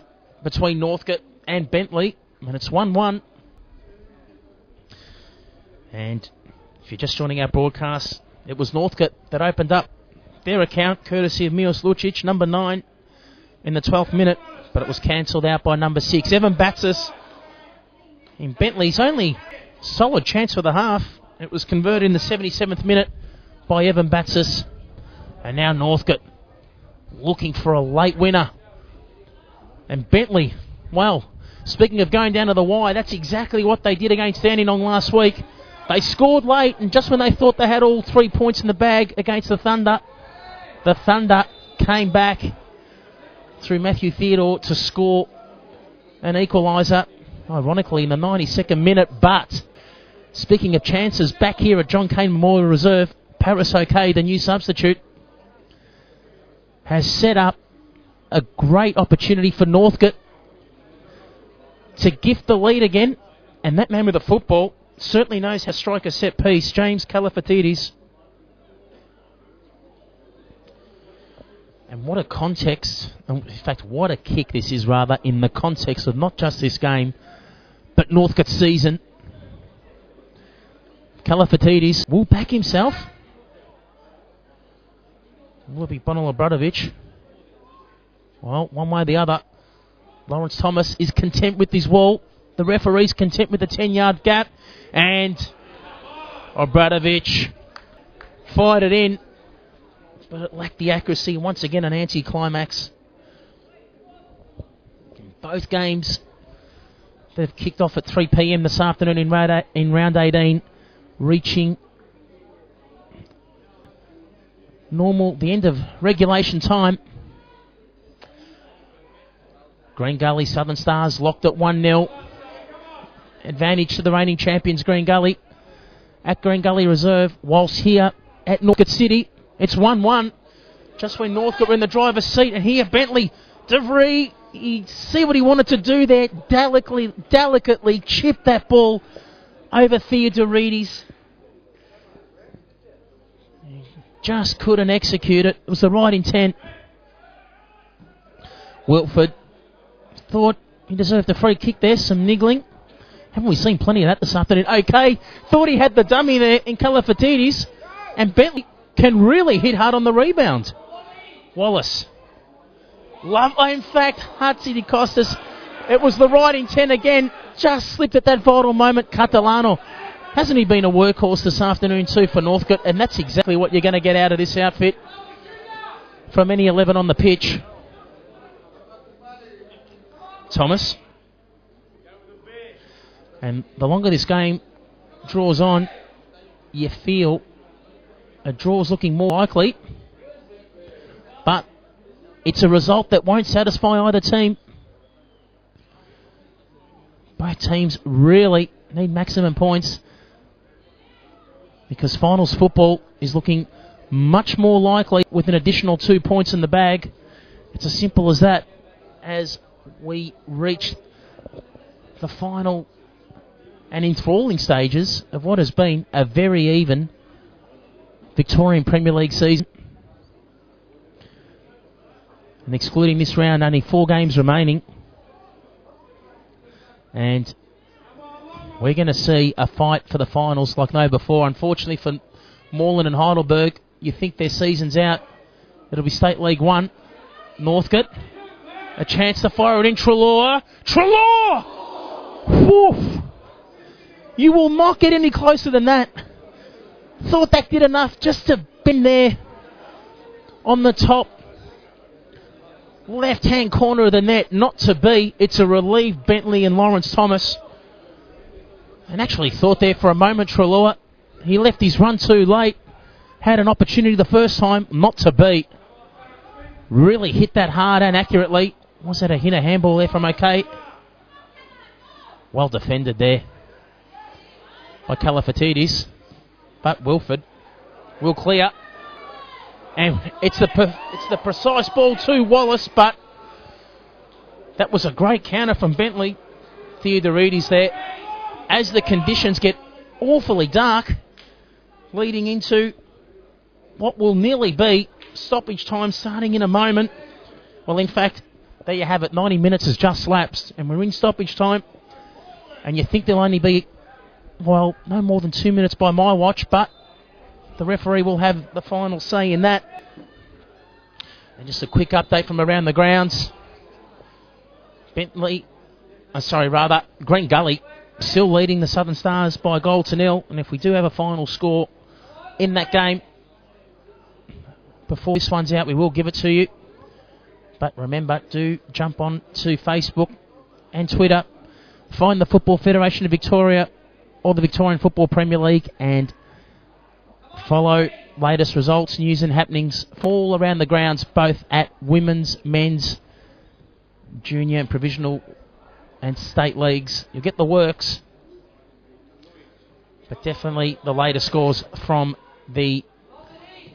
between Northcote and Bentleigh. And it's 1-1. And if you're just joining our broadcast, it was Northcote that opened up their account, courtesy of Milos Lucic, number 9, in the 12th minute. But it was cancelled out by number 6. Evan Batsis in Bentleigh's only solid chance for the half. It was converted in the 77th minute by Evan Batsis. And now Northcote looking for a late winner. And Bentleigh, well, speaking of going down to the wire, that's exactly what they did against Dandenong last week. They scored late, and just when they thought they had all 3 points in the bag against the Thunder came back through Matthew Theodore to score an equaliser, ironically in the 92nd minute. But speaking of chances, back here at John Cain Memorial Reserve, Paris O'Kay, the new substitute, has set up a great opportunity for Northcote to gift the lead again. And that man with the football certainly knows how to strike a set piece, James Kalafatidis. And what a context, in fact, what a kick this is, rather, in the context of not just this game, but Northcote's season. Kalafatidis will back himself. Will it be Bentleigh Obradovic? Well, one way or the other, Lawrence Thomas is content with his wall. The referee's content with the 10-yard gap. And Obradovic fired it in, but it lacked the accuracy. Once again, an anti-climax. In both games, they've kicked off at 3 p.m. this afternoon in round 18, reaching the end of regulation time. Green Gully Southern Stars locked at 1-0. Advantage to the reigning champions, Green Gully, at Green Gully Reserve. Whilst here at Northcote City, it's 1-1. Just when Northcote were in the driver's seat. And here, Bentleigh, DeVries, he see what he wanted to do there. Delicately chipped that ball over Theodorides. Just couldn't execute it. It was the right intent. Wilford thought he deserved a free kick there. Some niggling. Haven't we seen plenty of that this afternoon? Okay, thought he had the dummy there in Kalafatidis. And Bentleigh can really hit hard on the rebound. Wallace. In fact, Hatzi de Costas. It was the right intent again. Just slipped at that vital moment. Catalano. Hasn't he been a workhorse this afternoon too for Northcote? And that's exactly what you're going to get out of this outfit from any 11 on the pitch. Thomas. And the longer this game draws on, you feel a draw's looking more likely. But it's a result that won't satisfy either team. Both teams really need maximum points because finals football is looking much more likely with an additional 2 points in the bag. It's as simple as that as we reach the final and enthralling stages of what has been a very even Victorian Premier League season. And excluding this round, only 4 games remaining. And we're going to see a fight for the finals like no before. Unfortunately for Moreland and Heidelberg, you think their season's out. It'll be State League 1. Northcote, a chance to fire it in. Treloar! Woof! You will not get any closer than that. Thought that did enough just to bend there on the top left-hand corner of the net. Not to be. It's a relieved Bentleigh and Lawrence Thomas. And actually thought there for a moment, Treloar. He left his run too late. Had an opportunity the first time. Not to be. Really hit that hard and accurately. Was that a hit, a handball there from OK? Well defended there by Kalafatidis. But Wilford will clear. And it's the precise ball to Wallace, but that was a great counter from Bentleigh. Theodoridis there. As the conditions get awfully dark, leading into what will nearly be stoppage time starting in a moment. Well, in fact, there you have it. 90 minutes has just lapsed, and we're in stoppage time. And you think there'll only be, well, no more than 2 minutes by my watch, but the referee will have the final say in that. And just a quick update from around the grounds. Green Gully still leading the Southern Stars by a goal to nil. And if we do have a final score in that game, before this one's out, we will give it to you. But remember, do jump on to Facebook and Twitter. Find the Football Federation of Victoria or the Victorian Football Premier League and follow latest results, news and happenings all around the grounds, both at women's, men's, junior and provisional and state leagues. You'll get the works, but definitely the latest scores from the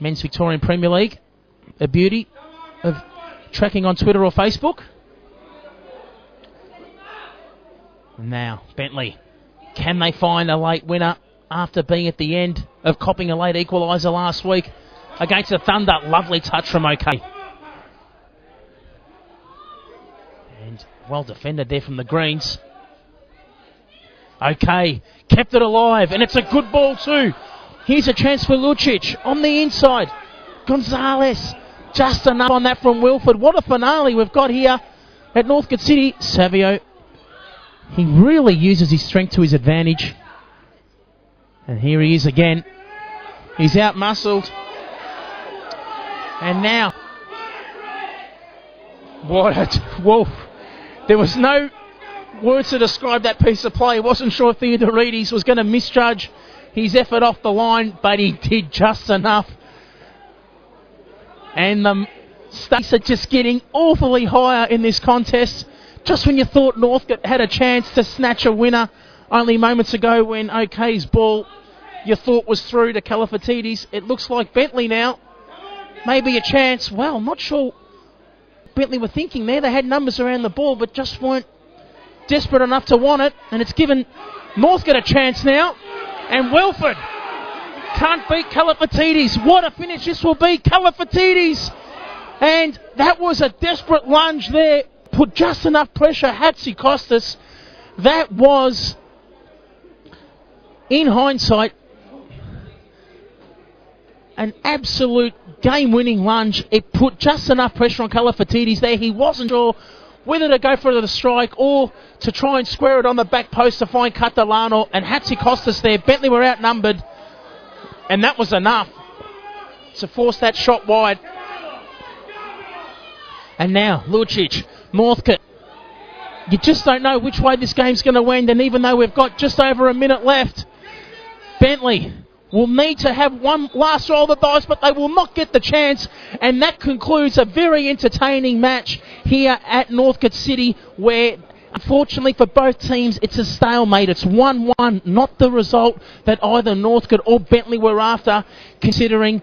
Men's Victorian Premier League. A beauty of tracking on Twitter or Facebook. Now, Bentleigh, can they find a late winner after being at the end of copping a late equaliser last week against the Thunder? Lovely touch from OK. And well defended there from the Greens. OK, kept it alive, and it's a good ball too. Here's a chance for Lucic on the inside. Gonzalez, just enough on that from Wilford. What a finale we've got here at Northcote City. Savio, he really uses his strength to his advantage. And here he is again. He's out-muscled. And now, Wolf. There was no words to describe that piece of play. Wasn't sure if Theodoridis was going to misjudge his effort off the line, but he did just enough. And the stakes are just getting awfully higher in this contest. Just when you thought Northcote had a chance to snatch a winner only moments ago when OK's ball you thought was through to Kalafatidis, it looks like Bentleigh now. Maybe a chance. Well, not sure Bentleigh were thinking there. They had numbers around the ball, but just weren't desperate enough to want it. And it's given Northcote a chance now. And Wilford can't beat Kalafatidis. What a finish this will be. Kalafatidis. And that was a desperate lunge there. Put just enough pressure. Hatzikostas. That was, in hindsight, an absolute game-winning lunge. It put just enough pressure on Kalafatidis there. He wasn't sure whether to go for the strike or to try and square it on the back post to find Catalano, and Hatzikostas there. Bentleigh were outnumbered, and that was enough to force that shot wide. And now, Lucic, Northcote You just don't know which way this game's going to end, and even though we've got just over a minute left, Bentleigh will need to have one last roll of the dice, but they will not get the chance, and that concludes a very entertaining match here at Northcote City, where unfortunately for both teams it's a stalemate. It's 1-1, not the result that either Northcote or Bentleigh were after, considering